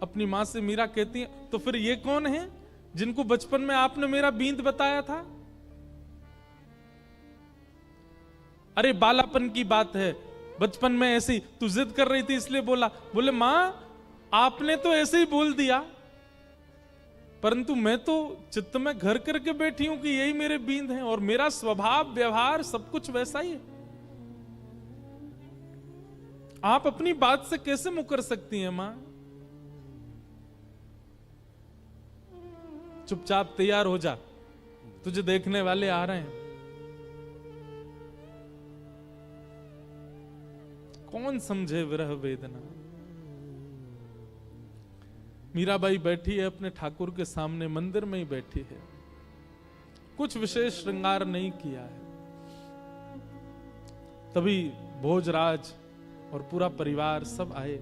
अपनी मां से मीरा कहती है, तो फिर ये कौन है जिनको बचपन में आपने मेरा बींद बताया था? अरे बालापन की बात है, बचपन में ऐसी तू जिद कर रही थी इसलिए बोला। बोले मां आपने तो ऐसे ही बोल दिया, परंतु मैं तो चित्त में घर करके बैठी हूं कि यही मेरे बींद हैं, और मेरा स्वभाव व्यवहार सब कुछ वैसा ही है। आप अपनी बात से कैसे मुकर सकती हैं मां? चुपचाप तैयार हो जा, तुझे देखने वाले आ रहे हैं। कौन समझे विरह वेदना। मीराबाई बैठी है अपने ठाकुर के सामने, मंदिर में ही बैठी है। कुछ विशेष श्रृंगार नहीं किया है। तभी भोजराज और पूरा परिवार सब आए।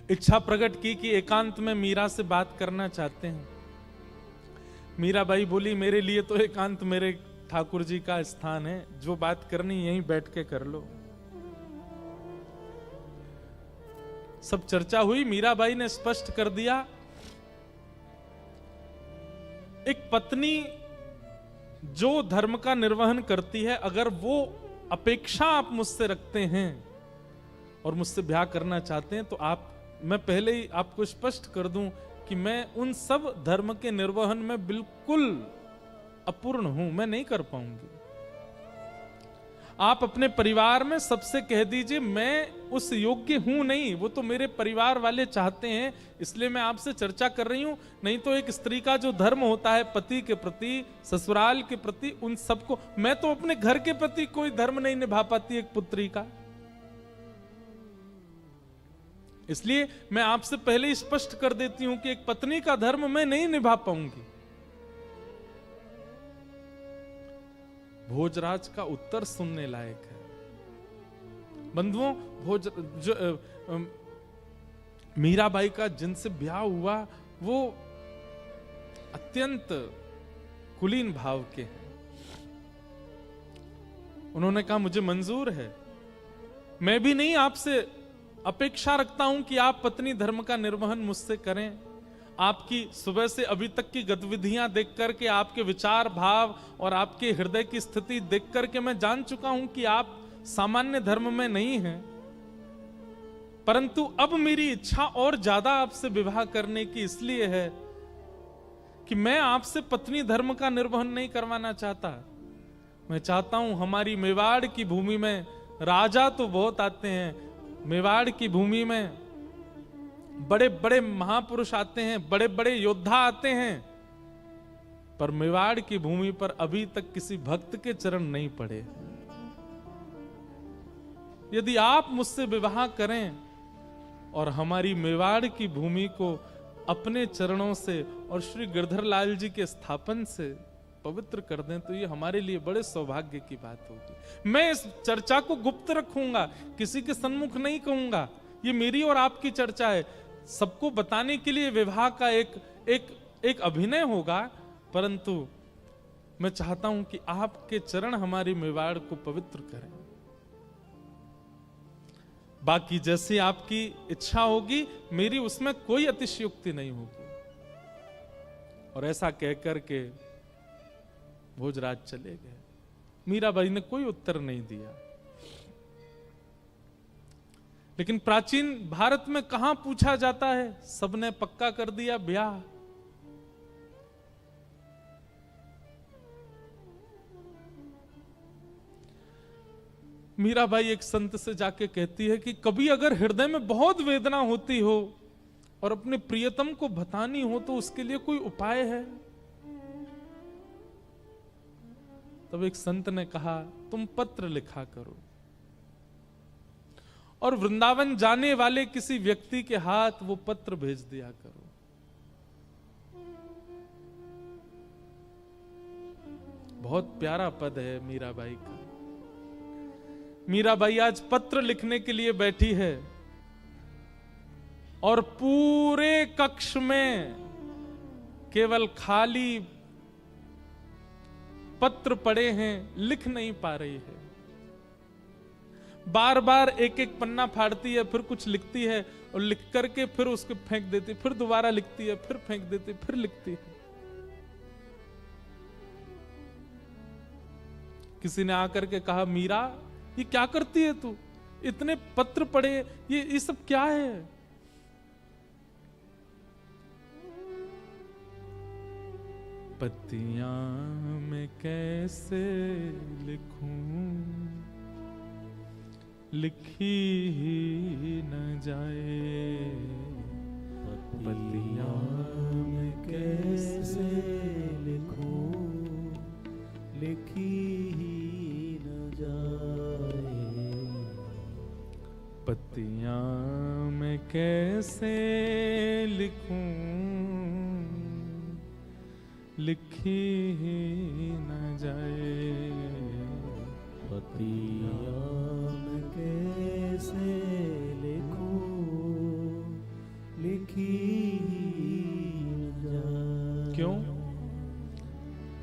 इच्छा प्रकट की कि एकांत में मीरा से बात करना चाहते हैं। मीराबाई बोली, मेरे लिए तो एकांत मेरे ठाकुर जी का स्थान है, जो बात करनी यहीं बैठ के कर लो। सब चर्चा हुई। मीराबाई ने स्पष्ट कर दिया, एक पत्नी जो धर्म का निर्वहन करती है, अगर वो अपेक्षा आप मुझसे रखते हैं और मुझसे ब्याह करना चाहते हैं, तो मैं पहले ही आपको स्पष्ट कर दूं कि मैं उन सब धर्म के निर्वहन में बिल्कुल अपूर्ण हूं, मैं नहीं कर पाऊंगी। आप अपने परिवार में सबसे कह दीजिए, मैं उस योग्य हूं नहीं, वो तो मेरे परिवार वाले चाहते हैं, इसलिए मैं आपसे चर्चा कर रही हूं। नहीं तो एक स्त्री का जो धर्म होता है पति के प्रति, ससुराल के प्रति, उन सबको, मैं तो अपने घर के प्रति कोई धर्म नहीं निभा पाती एक पुत्री का। इसलिए मैं आपसे पहले ही स्पष्ट कर देती हूं कि एक पत्नी का धर्म मैं नहीं निभा पाऊंगी। भोजराज का उत्तर सुनने लायक है। बंधुओं, मीराबाई का जिनसे ब्याह हुआ वो अत्यंत कुलीन भाव के हैं। उन्होंने कहा, मुझे मंजूर है, मैं भी नहीं आपसे अपेक्षा रखता हूं कि आप पत्नी धर्म का निर्वहन मुझसे करें। आपकी सुबह से अभी तक की गतिविधियां देख करके, आपके विचार भाव और आपके हृदय की स्थिति देख करके मैं जान चुका हूं कि आप सामान्य धर्म में नहीं हैं। परंतु अब मेरी इच्छा और ज्यादा आपसे विवाह करने की इसलिए है कि मैं आपसे पत्नी धर्म का निर्वहन नहीं करवाना चाहता। मैं चाहता हूं हमारी मेवाड़ की भूमि में राजा तो बहुत आते हैं, मेवाड़ की भूमि में बड़े बड़े महापुरुष आते हैं, बड़े बड़े योद्धा आते हैं, पर मेवाड़ की भूमि पर अभी तक किसी भक्त के चरण नहीं पड़े। यदि आप मुझसे विवाह करें और हमारी मेवाड़ की भूमि को अपने चरणों से और श्री गिरधर लाल जी के स्थापन से पवित्र कर दें, तो ये हमारे लिए बड़े सौभाग्य की बात होगी। मैं इस चर्चा को गुप्त रखूंगा, किसी के सन्मुख नहीं कहूंगा। ये मेरी और आपकी चर्चा है, सबको बताने के लिए विवाह का एक अभिनय होगा, परंतु मैं चाहता हूं कि आपके चरण हमारी मेवाड़ को पवित्र करें। बाकी जैसी आपकी इच्छा होगी, मेरी उसमें कोई अतिशयोक्ति नहीं होगी। और ऐसा कहकर के भोजराज चले गए। मीराबाई ने कोई उत्तर नहीं दिया। लेकिन प्राचीन भारत में कहां पूछा जाता है, सबने पक्का कर दिया ब्याह। मीराबाई एक संत से जाके कहती है कि कभी अगर हृदय में बहुत वेदना होती हो और अपने प्रियतम को बतानी हो, तो उसके लिए कोई उपाय है? तब एक संत ने कहा, तुम पत्र लिखा करो और वृंदावन जाने वाले किसी व्यक्ति के हाथ वो पत्र भेज दिया करो। बहुत प्यारा पद है मीराबाई का। मीराबाई आज पत्र लिखने के लिए बैठी है और पूरे कक्ष में केवल खाली पत्र पड़े हैं, लिख नहीं पा रही है। बार बार एक एक पन्ना फाड़ती है, फिर कुछ लिखती है और लिख करके फिर उसको फेंक देती, फिर दोबारा लिखती है, फिर फेंक देती, फिर लिखती है। किसी ने आकर के कहा, मीरा ये क्या करती है तू, इतने पत्र पड़े, ये सब क्या है? पत्तियां मैं कैसे लिखूं, लिखी ही न जाए। पत्तियां मैं कैसे लिखूं, लिखी ही न जाए। पत्तियां मैं कैसे लिखूं, लिखी ही न जाए। पत्तियां मैं कैसे लिखूं, लिखी न जाए। क्यों?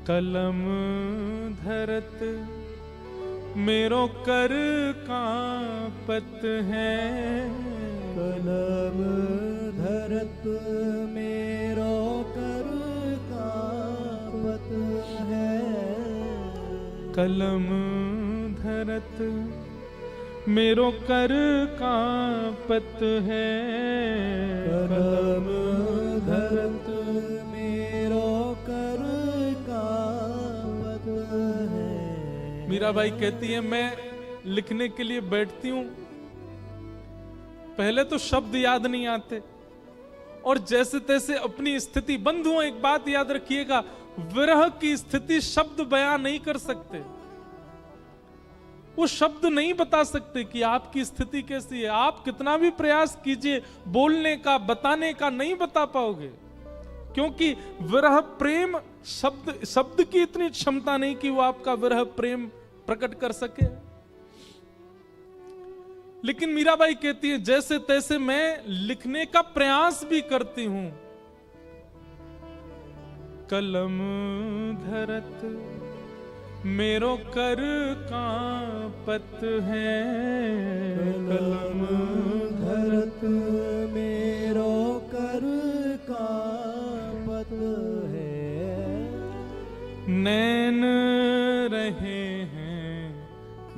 कलम धरत मेरो कर कांपत है, कलम धरत मेरो कर कांपत है। कलम धरत मेरो कर कांपत है, कलम धरत मेरो कर कांपत है। मीराबाई कहती है मैं लिखने के लिए बैठती हूं, पहले तो शब्द याद नहीं आते और जैसे तैसे अपनी स्थिति। बंधुओं एक बात याद रखिएगा, विरह की स्थिति शब्द बयान नहीं कर सकते। वो शब्द नहीं बता सकते कि आपकी स्थिति कैसी है। आप कितना भी प्रयास कीजिए बोलने का, बताने का, नहीं बता पाओगे, क्योंकि विरह प्रेम शब्द की इतनी क्षमता नहीं कि वो आपका विरह प्रेम प्रकट कर सके। लेकिन मीराबाई कहती है जैसे तैसे मैं लिखने का प्रयास भी करती हूं। कलम धरत मेरो कर कांपत है, कलम धरत मेरो कर कांपत है। नैन रहे हैं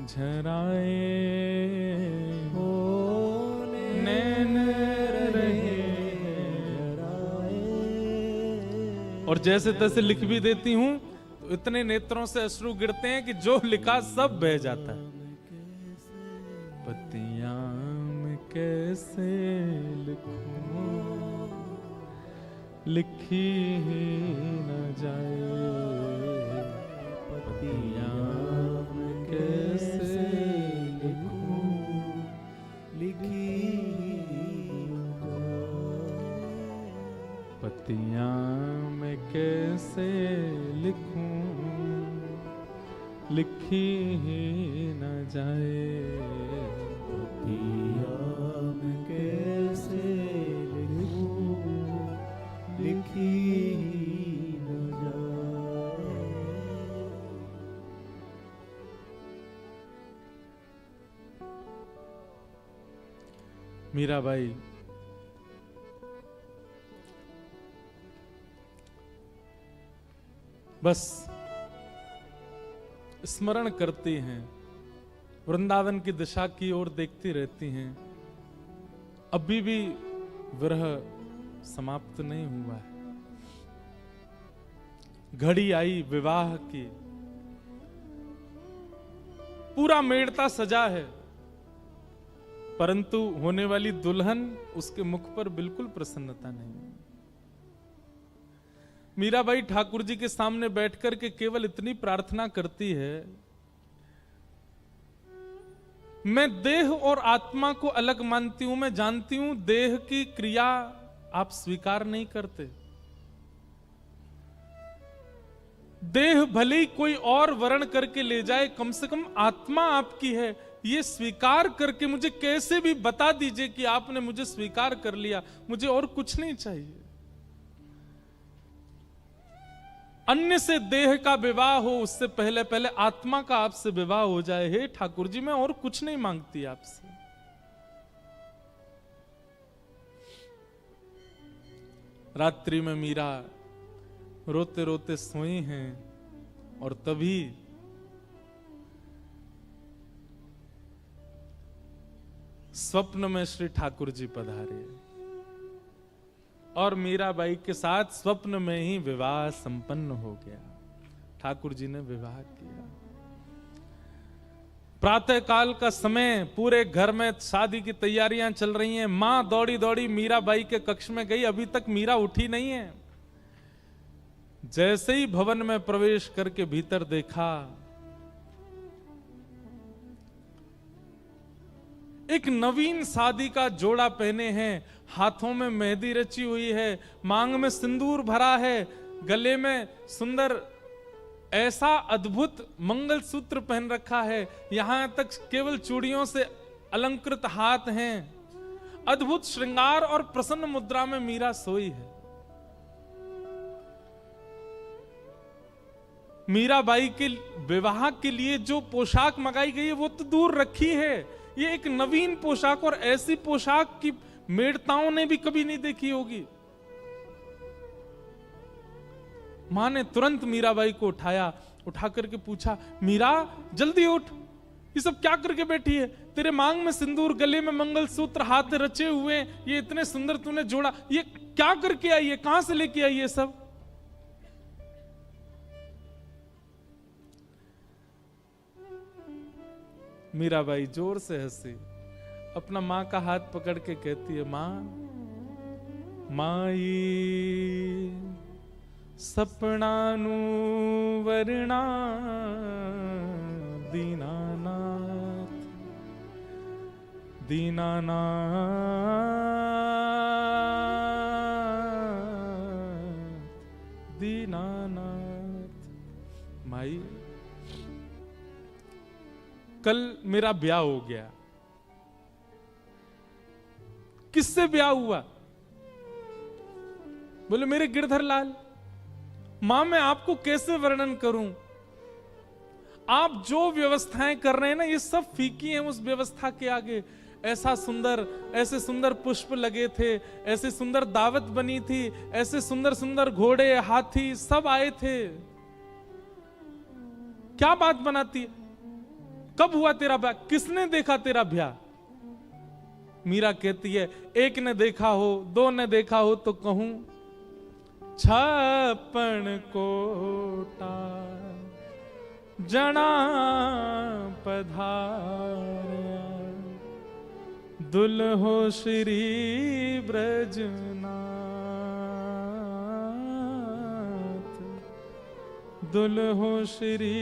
झराए, हो नैन रहे झराए। और जैसे तैसे लिख भी देती हूं तो इतने नेत्रों से अश्रु गिरते हैं कि जो लिखा सब बह जाता है। पत्तियां मैं कैसे लिखूं, लिखी ही न जाए। पत्तियां मैं कैसे लिखूं, लिखी न जाए। पत्तियां मैं कैसे लिखूं, लिखी ही न जाए। पत्तियां मैं कैसे लिखूं, लिखी न जाए। मीराबाई बस स्मरण करती हैं, वृंदावन की दिशा की ओर देखती रहती हैं। अभी भी विरह समाप्त नहीं हुआ है। घड़ी आई विवाह की, पूरा मेड़ता सजा है, परंतु होने वाली दुल्हन उसके मुख पर बिल्कुल प्रसन्नता नहीं है। मीराबाई ठाकुर जी के सामने बैठकर के केवल इतनी प्रार्थना करती है, मैं देह और आत्मा को अलग मानती हूं। मैं जानती हूं देह की क्रिया आप स्वीकार नहीं करते। देह भले ही कोई और वर्ण करके ले जाए, कम से कम आत्मा आपकी है, ये स्वीकार करके मुझे कैसे भी बता दीजिए कि आपने मुझे स्वीकार कर लिया। मुझे और कुछ नहीं चाहिए। अन्य से देह का विवाह हो, उससे पहले पहले आत्मा का आपसे विवाह हो जाए। हे ठाकुर जी, मैं और कुछ नहीं मांगती आपसे। रात्रि में मीरा रोते रोते सोई हैं और तभी स्वप्न में श्री ठाकुर जी पधारे और मीराबाई के साथ स्वप्न में ही विवाह संपन्न हो गया। ठाकुर जी ने विवाह किया। प्रातः काल का समय, पूरे घर में शादी की तैयारियां चल रही हैं। मां दौड़ी दौड़ी मीराबाई के कक्ष में गई, अभी तक मीरा उठी नहीं है। जैसे ही भवन में प्रवेश करके भीतर देखा, एक नवीन शादी का जोड़ा पहने हैं, हाथों में मेहंदी रची हुई है, मांग में सिंदूर भरा है, गले में सुंदर ऐसा अद्भुत मंगलसूत्र पहन रखा है, यहां तक केवल चूड़ियों से अलंकृत हाथ हैं। अद्भुत श्रृंगार और प्रसन्न मुद्रा में मीरा सोई है। मीराबाई के विवाह के लिए जो पोशाक मंगाई गई है वो तो दूर रखी है, ये एक नवीन पोशाक, और ऐसी पोशाक की मेड़ताओं ने भी कभी नहीं देखी होगी। मां ने तुरंत मीराबाई को उठाया, उठा करके पूछा, मीरा जल्दी उठ, ये सब क्या करके बैठी है? तेरे मांग में सिंदूर, गले में मंगलसूत्र, हाथ रचे हुए, ये इतने सुंदर तूने जोड़ा, ये क्या करके आई है? कहां से लेके आई ये सब? मीराबाई जोर से हंसी, अपना मां का हाथ पकड़ के कहती है, माई सपनानु वर्णा दीनानाथ, दीनानाथ, दीनानाथ। माई कल मेरा ब्याह हो गया। किससे ब्याह हुआ? बोले मेरे गिरधर लाल। मां मैं आपको कैसे वर्णन करूं? आप जो व्यवस्थाएं कर रहे हैं ना, ये सब फीकी हैं उस व्यवस्था के आगे। ऐसा सुंदर, ऐसे सुंदर पुष्प लगे थे, ऐसे सुंदर दावत बनी थी, ऐसे सुंदर सुंदर घोड़े, हाथी सब आए थे। क्या बात बनाती है? कब हुआ तेरा ब्याह? किसने देखा तेरा ब्याह? मीरा कहती है, एक ने देखा हो, दो ने देखा हो तो कहूं, 56 कोटा जना पधारया, दुल्हो श्री ब्रजनाथ, दुल्हो श्री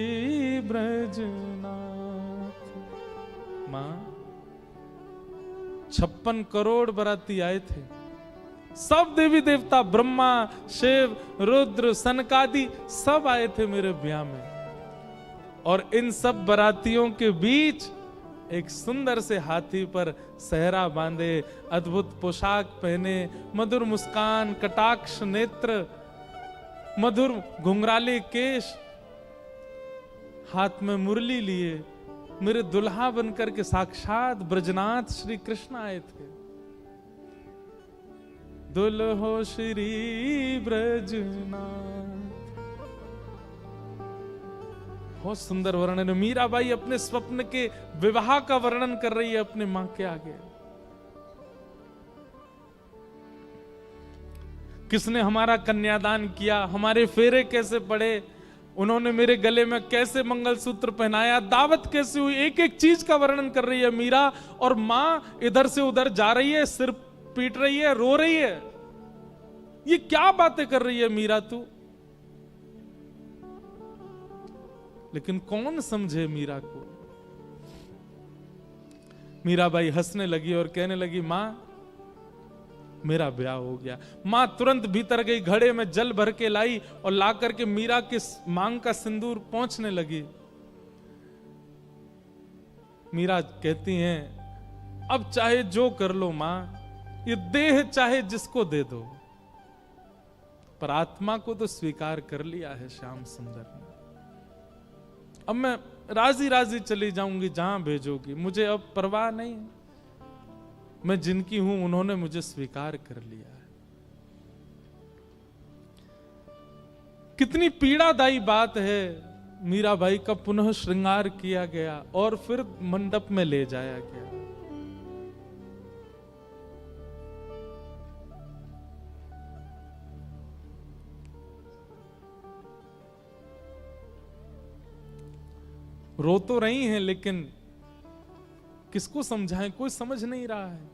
ब्रजनाथ। मां 56 करोड़ बराती आए थे, सब देवी देवता, ब्रह्मा, शिव, रुद्र, सनकादि सब आए थे मेरे ब्याह में। और इन सब बरातियों के बीच एक सुंदर से हाथी पर सहरा बांधे, अद्भुत पोशाक पहने, मधुर मुस्कान, कटाक्ष नेत्र, मधुर घुंघराले केश, हाथ में मुरली लिए मेरे दुल्हा बनकर के साक्षात ब्रजनाथ श्री कृष्ण आए थे। दुल्हो श्री ब्रजनाथ। बहुत सुंदर वर्णन है। मीराबाई अपने स्वप्न के विवाह का वर्णन कर रही है अपने मां के आगे। किसने हमारा कन्यादान किया, हमारे फेरे कैसे पड़े, उन्होंने मेरे गले में कैसे मंगलसूत्र पहनाया, दावत कैसे हुई, एक एक चीज का वर्णन कर रही है मीरा। और मां इधर से उधर जा रही है, सिर पीट रही है, रो रही है। ये क्या बातें कर रही है मीरा तू? लेकिन कौन समझे मीरा को? मीराबाई हंसने लगी और कहने लगी, मां मेरा ब्याह हो गया। मां तुरंत भीतर गई, घड़े में जल भर के लाई और ला करके मीरा के मांग का सिंदूर पोंछने लगी। मीरा कहती हैं, अब चाहे जो कर लो मां, ये देह चाहे जिसको दे दो, पर आत्मा को तो स्वीकार कर लिया है श्याम सुंदर ने। अब मैं राजी राजी चली जाऊंगी जहां भेजोगी, मुझे अब परवाह नहीं। मैं जिनकी हूं उन्होंने मुझे स्वीकार कर लिया है। कितनी पीड़ादायी बात है। मीराबाई का पुनः श्रृंगार किया गया और फिर मंडप में ले जाया गया। रो तो रही हैं, लेकिन किसको समझाएं, कोई समझ नहीं रहा है।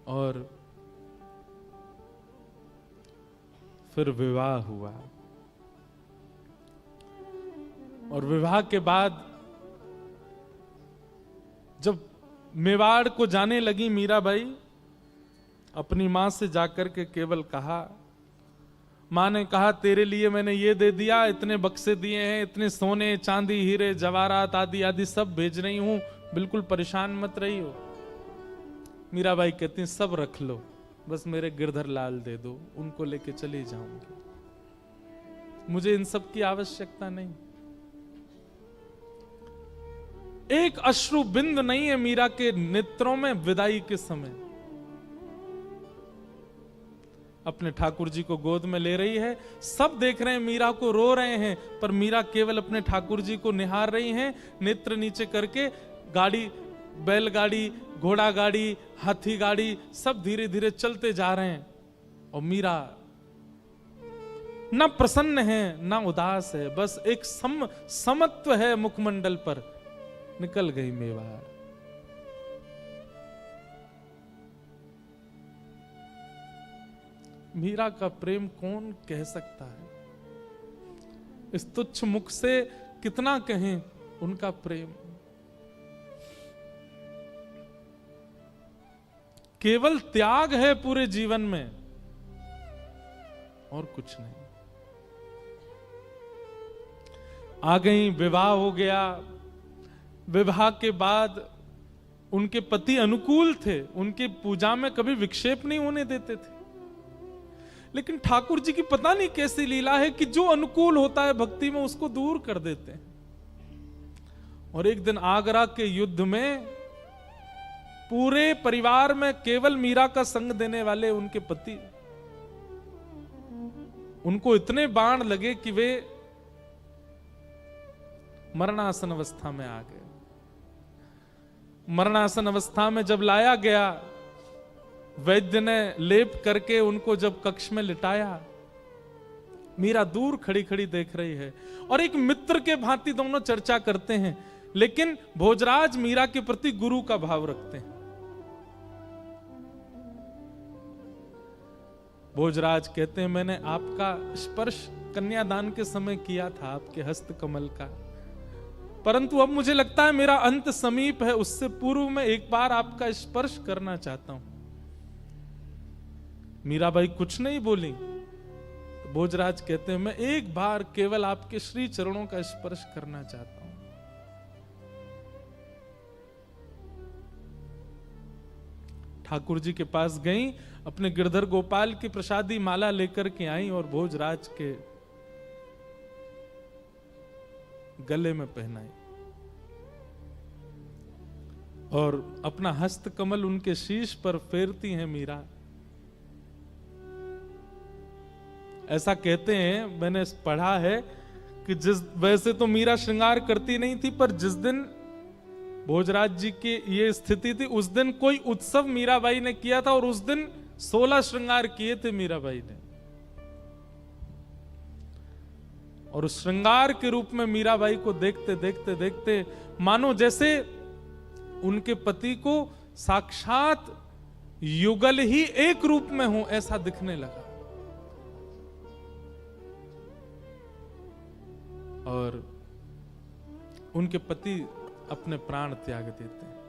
और फिर विवाह हुआ, और विवाह के बाद जब मेवाड़ को जाने लगी मीराबाई, अपनी मां से जाकर के केवल कहा, मां ने कहा तेरे लिए मैंने ये दे दिया, इतने बक्से दिए हैं, इतने सोने चांदी हीरे जवाहरात आदि आदि सब भेज रही हूं, बिल्कुल परेशान मत रही हो। मीराबाई कहती हैं सब रख लो, बस मेरे गिरधर लाल दे दो, उनको लेके चली जाऊंगी, मुझे इन सब की आवश्यकता नहीं। एक अश्रु बिंद नहीं है मीरा के नेत्रों में विदाई के समय। अपने ठाकुर जी को गोद में ले रही है, सब देख रहे हैं मीरा को, रो रहे हैं, पर मीरा केवल अपने ठाकुर जी को निहार रही हैं, नेत्र नीचे करके। गाड़ी, बैलगाड़ी, घोड़ा गाड़ी, हाथी गाड़ी सब धीरे धीरे चलते जा रहे हैं, और मीरा ना प्रसन्न है ना उदास है, बस एक समत्व है मुखमंडल पर। निकल गई मेवाड़। मीरा का प्रेम कौन कह सकता है? इस तुच्छ मुख से कितना कहें उनका प्रेम। केवल त्याग है पूरे जीवन में, और कुछ नहीं। आ गई, विवाह हो गया। विवाह के बाद उनके पति अनुकूल थे, उनकी पूजा में कभी विक्षेप नहीं होने देते थे। लेकिन ठाकुर जी की पता नहीं कैसी लीला है कि जो अनुकूल होता है भक्ति में उसको दूर कर देते हैं। और एक दिन आगरा के युद्ध में पूरे परिवार में केवल मीरा का संग देने वाले उनके पति, उनको इतने बाण लगे कि वे मरणासन अवस्था में आ गए। मरणासन अवस्था में जब लाया गया, वैद्य ने लेप करके उनको जब कक्ष में लिटाया, मीरा दूर खड़ी खड़ी देख रही है, और एक मित्र के भांति दोनों चर्चा करते हैं। लेकिन भोजराज मीरा के प्रति गुरु का भाव रखते हैं। भोजराज कहते हैं मैंने आपका स्पर्श कन्यादान के समय किया था, आपके हस्त कमल का, परंतु अब मुझे लगता है मेरा अंत समीप है, उससे पूर्व में एक बार आपका स्पर्श करना चाहता हूं। मीराबाई कुछ नहीं बोली। तो भोजराज कहते हैं मैं एक बार केवल आपके श्री चरणों का स्पर्श करना चाहता हूं। ठाकुर जी के पास गई, अपने गिरधर गोपाल की प्रसादी माला लेकर के आई और भोजराज के गले में पहनाई, और अपना हस्त कमल उनके शीश पर फेरती हैं मीरा। ऐसा कहते हैं, मैंने पढ़ा है कि वैसे तो मीरा श्रृंगार करती नहीं थी, पर जिस दिन भोजराज जी की ये स्थिति थी, उस दिन कोई उत्सव मीराबाई ने किया था, और उस दिन 16 श्रृंगार किए थे मीराबाई ने। और उस श्रृंगार के रूप में मीराबाई को देखते देखते देखते मानो जैसे उनके पति को साक्षात युगल ही एक रूप में हो, ऐसा दिखने लगा। और उनके पति अपने प्राण त्याग देते हैं।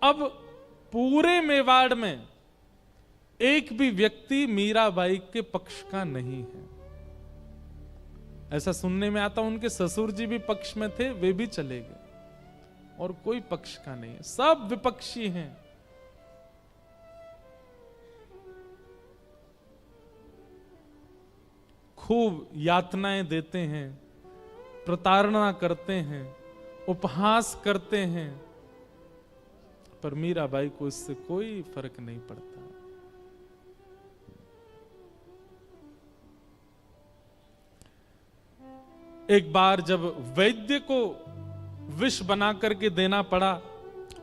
अब पूरे मेवाड़ में एक भी व्यक्ति मीराबाई के पक्ष का नहीं है। ऐसा सुनने में आता, उनके ससुर जी भी पक्ष में थे, वे भी चले गए, और कोई पक्ष का नहीं है, सब विपक्षी हैं। खूब यातनाएं देते हैं, प्रताड़ना करते हैं, उपहास करते हैं, पर मीराबाई को इससे कोई फर्क नहीं पड़ता। एक बार जब वैद्य को विष बना करके देना पड़ा,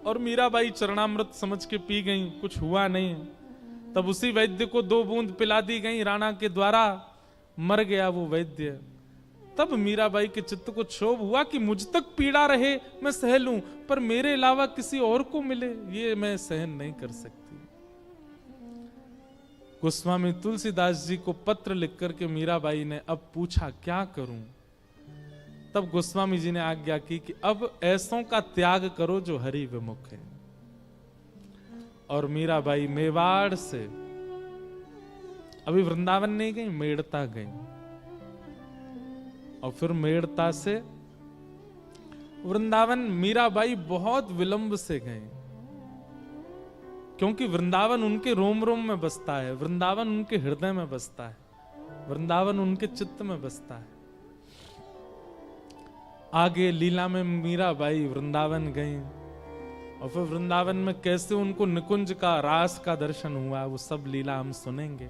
और मीराबाई चरणामृत समझ के पी गई, कुछ हुआ नहीं, तब उसी वैद्य को 2 बूंद पिला दी गई राणा के द्वारा, मर गया वो वैद्य। तब मीराबाई के चित्त को क्षोभ हुआ कि मुझ तक पीड़ा रहे मैं सह लूं, पर मेरे अलावा किसी और को मिले ये मैं सहन नहीं कर सकती। गोस्वामी तुलसीदास जी को पत्र लिख करके मीराबाई ने अब पूछा क्या करूं। तब गोस्वामी जी ने आज्ञा की कि अब ऐसों का त्याग करो जो हरि विमुख है। और मीराबाई मेवाड़ से, अभी वृंदावन नहीं गई, मेड़ता गई, और फिर मेड़ता से वृंदावन मीराबाई बहुत विलंब से गए, क्योंकि वृंदावन उनके रोम रोम में बसता है, वृंदावन उनके हृदय में बसता है, वृंदावन उनके चित्त में बसता है। आगे लीला में मीराबाई वृंदावन गई, और फिर वृंदावन में कैसे उनको निकुंज का, रास का दर्शन हुआ, वो सब लीला हम सुनेंगे।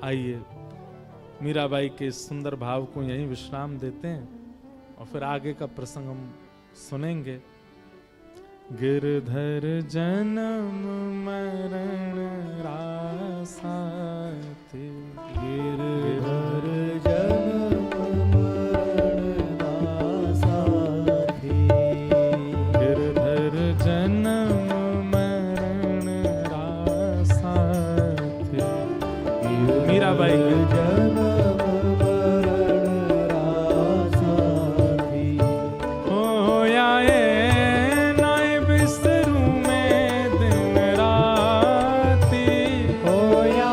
आइए मीराबाई के सुंदर भाव को यहीं विश्राम देते हैं, और फिर आगे का प्रसंग हम सुनेंगे। गिरधर जन्म मरण रासा थे, गिरधर जन्म मरण रासा थे, गिरधर जन्म मरण रासा थे। मीराबाई जन्म मरण रासा थे, होया नाय बिस्तरू में दिन राती, होया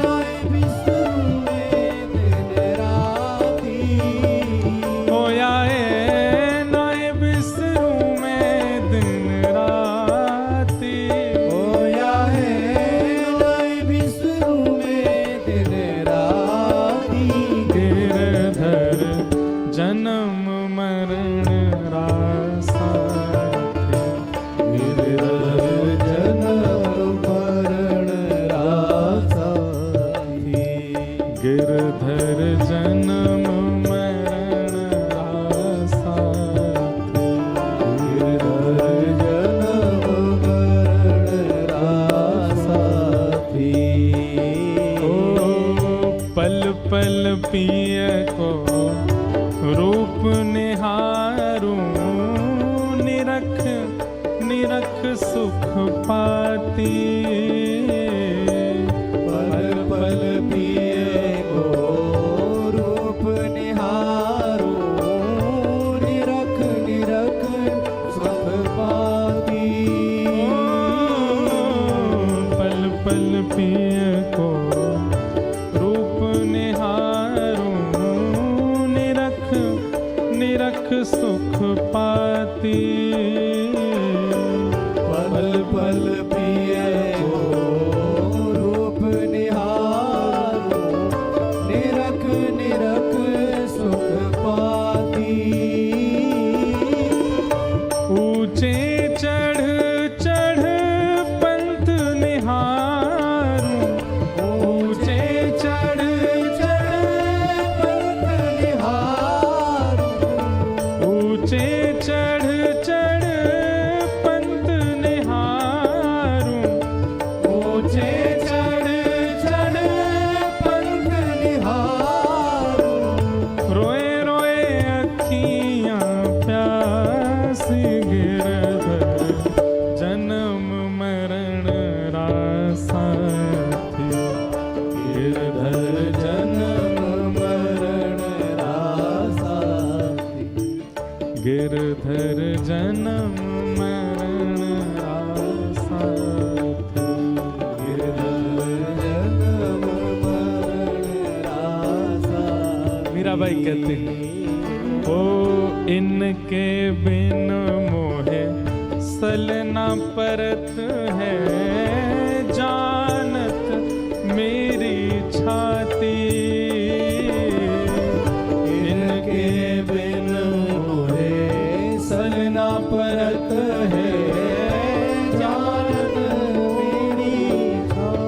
नाय बिस्तरू में दिन राती, होया नाय बिस्तरू में दिन राती, होया नाय बिस्तरू में दिन राती, गिरधर जन्म मरण रासा थे, गिरधर जन्म मरण रासा थे, गिरधर जन्म मरण रासा थे। गिरधर जन्म मरण रासा थे, ओ पल पल पिय को रूप निहारूं, निरख निरख सुख पाती, पल पल पिए को रूप निहारो, निरख निरख सुख पाती, पल पल पिय को रूप निहारूं, निरख निरख सुख पाती, पल पल पिए को रूप निहारो, निरख निरख सुख पाती, ऊंचे चढ़ चढ़ पंथ निहारूं, ऊंचे चढ़ चढ़ पंथ निहारो, ऊंचे चढ़ चढ़ पंथ निहारूं, ऊंचे चढ़ चढ़ पंथ निहारो, रोए रोए अखियां प्यासी, गिरधर जन्म मरण रासा थी, गिरधर जन्म मरण रासा थे, गिरधर जन्म मरण रासा थी। गिरधर जन्म मरण रासा थे। मीराबाई कहते हैं, ओ इनके बिन मोहे सलना परत है, जानत मेरी छाती, इनके बिन मोहे सलना परत है, जानत मेरी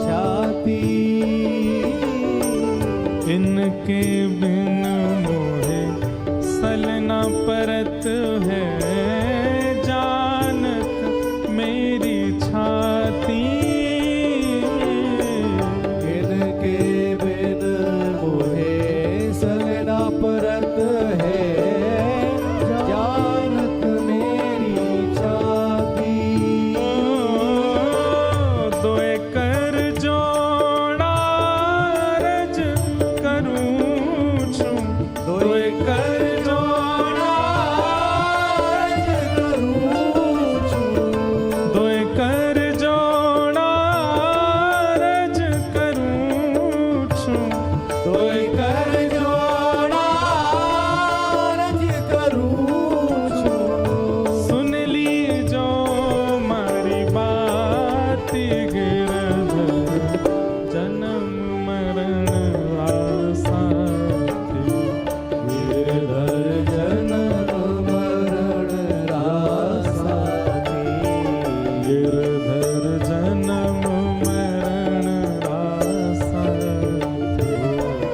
छाती, इनके बिन मोहे सलना परत है, जानत मेरी छाती, इनके बिन मोहे सलना परत है, जानत मेरी छाती, दोए कर जोड़ा रज करूं छूं, दोए कोई कर जोड़ा अर्ज करूं छो सुन लीजो मारी बात गिरधर जन्म मरण रासाती गिरधर जन्म मरण रासाती गिरधर जन्म मरण रासाती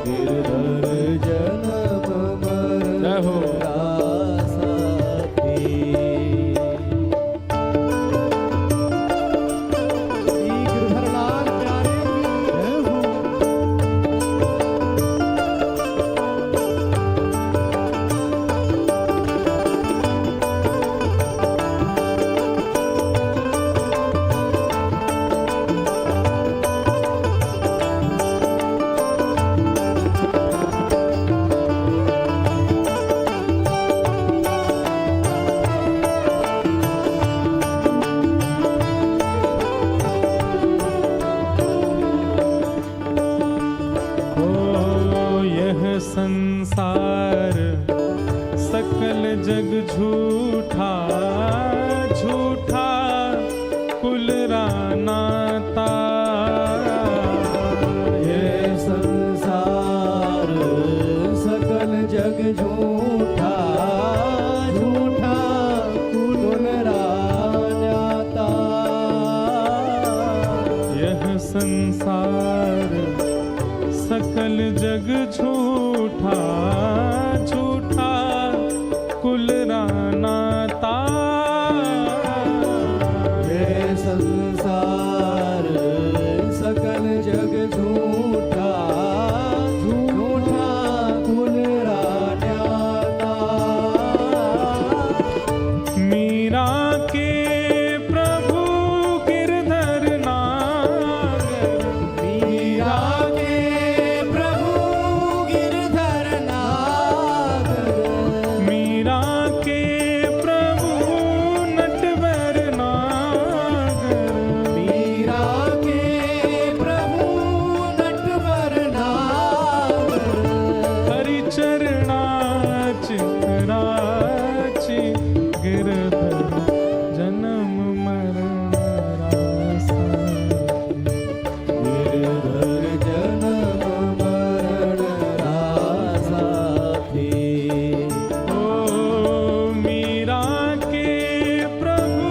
गिरधर जन्म मरण जय हो। रासाती गिरधर लाल प्यारे की जय हो। ओ यह संसार सकल जग झूठा झूठा कुल रानाता ये संसार सकल जग झूठा झूठा कुल रान्याता यह संसार सकल जग झूठा झूठा कुल रानाता ये संसार सकल जग झूठा झूठा कुल रान्याता मीरा के प्रभु गिरधर नागर मीरा के प्रभु गिरधर नागर मीरा के प्रभु नटवर नागर मीरा के प्रभु नटवर नागर हरिचरणा चितराची गिरधर जन्म मरण रासाती गिरधर जन्म मरण रासाती ओ मीरा के प्रभु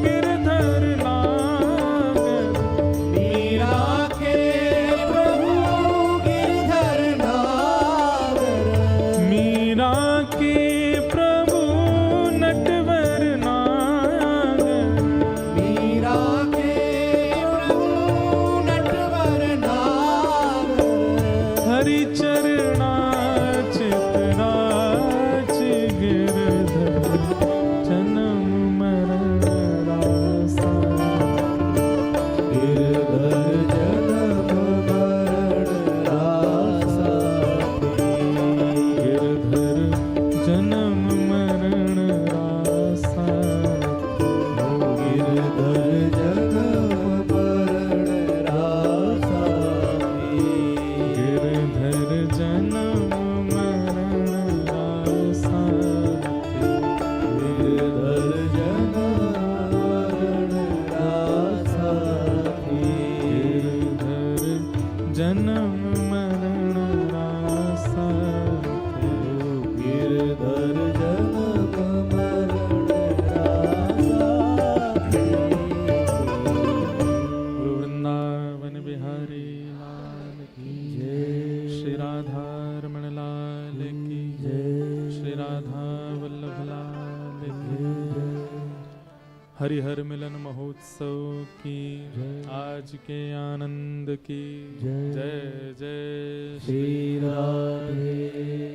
गिरधर नागर मीरा के प्रभु गिरधर नागर मीरा के प्रभु नटवर नागर मीरा के प्रभु नटवर नागर हरिचरणा चितराची गिरधर जन्म मरण रासाती गिरधर जन्म मरण रासाती गिरधर जन्म मरण रासाती गिरधर जन्म मरण रासाती गिरधर जन्म मरण रासाती गिरधर जन्म मरण रासाती गिरधर जन्म मरण रासाती गिरधर जन्म मरण रासाती गुरु वृंदावन बिहारी लाल की जय श्री राधा रमण लाल की जय श्री राधा वल्लभ लाल की हरिहर मिलन महोत्सव की आज के आनंद की जय। जय जय श्री राधे।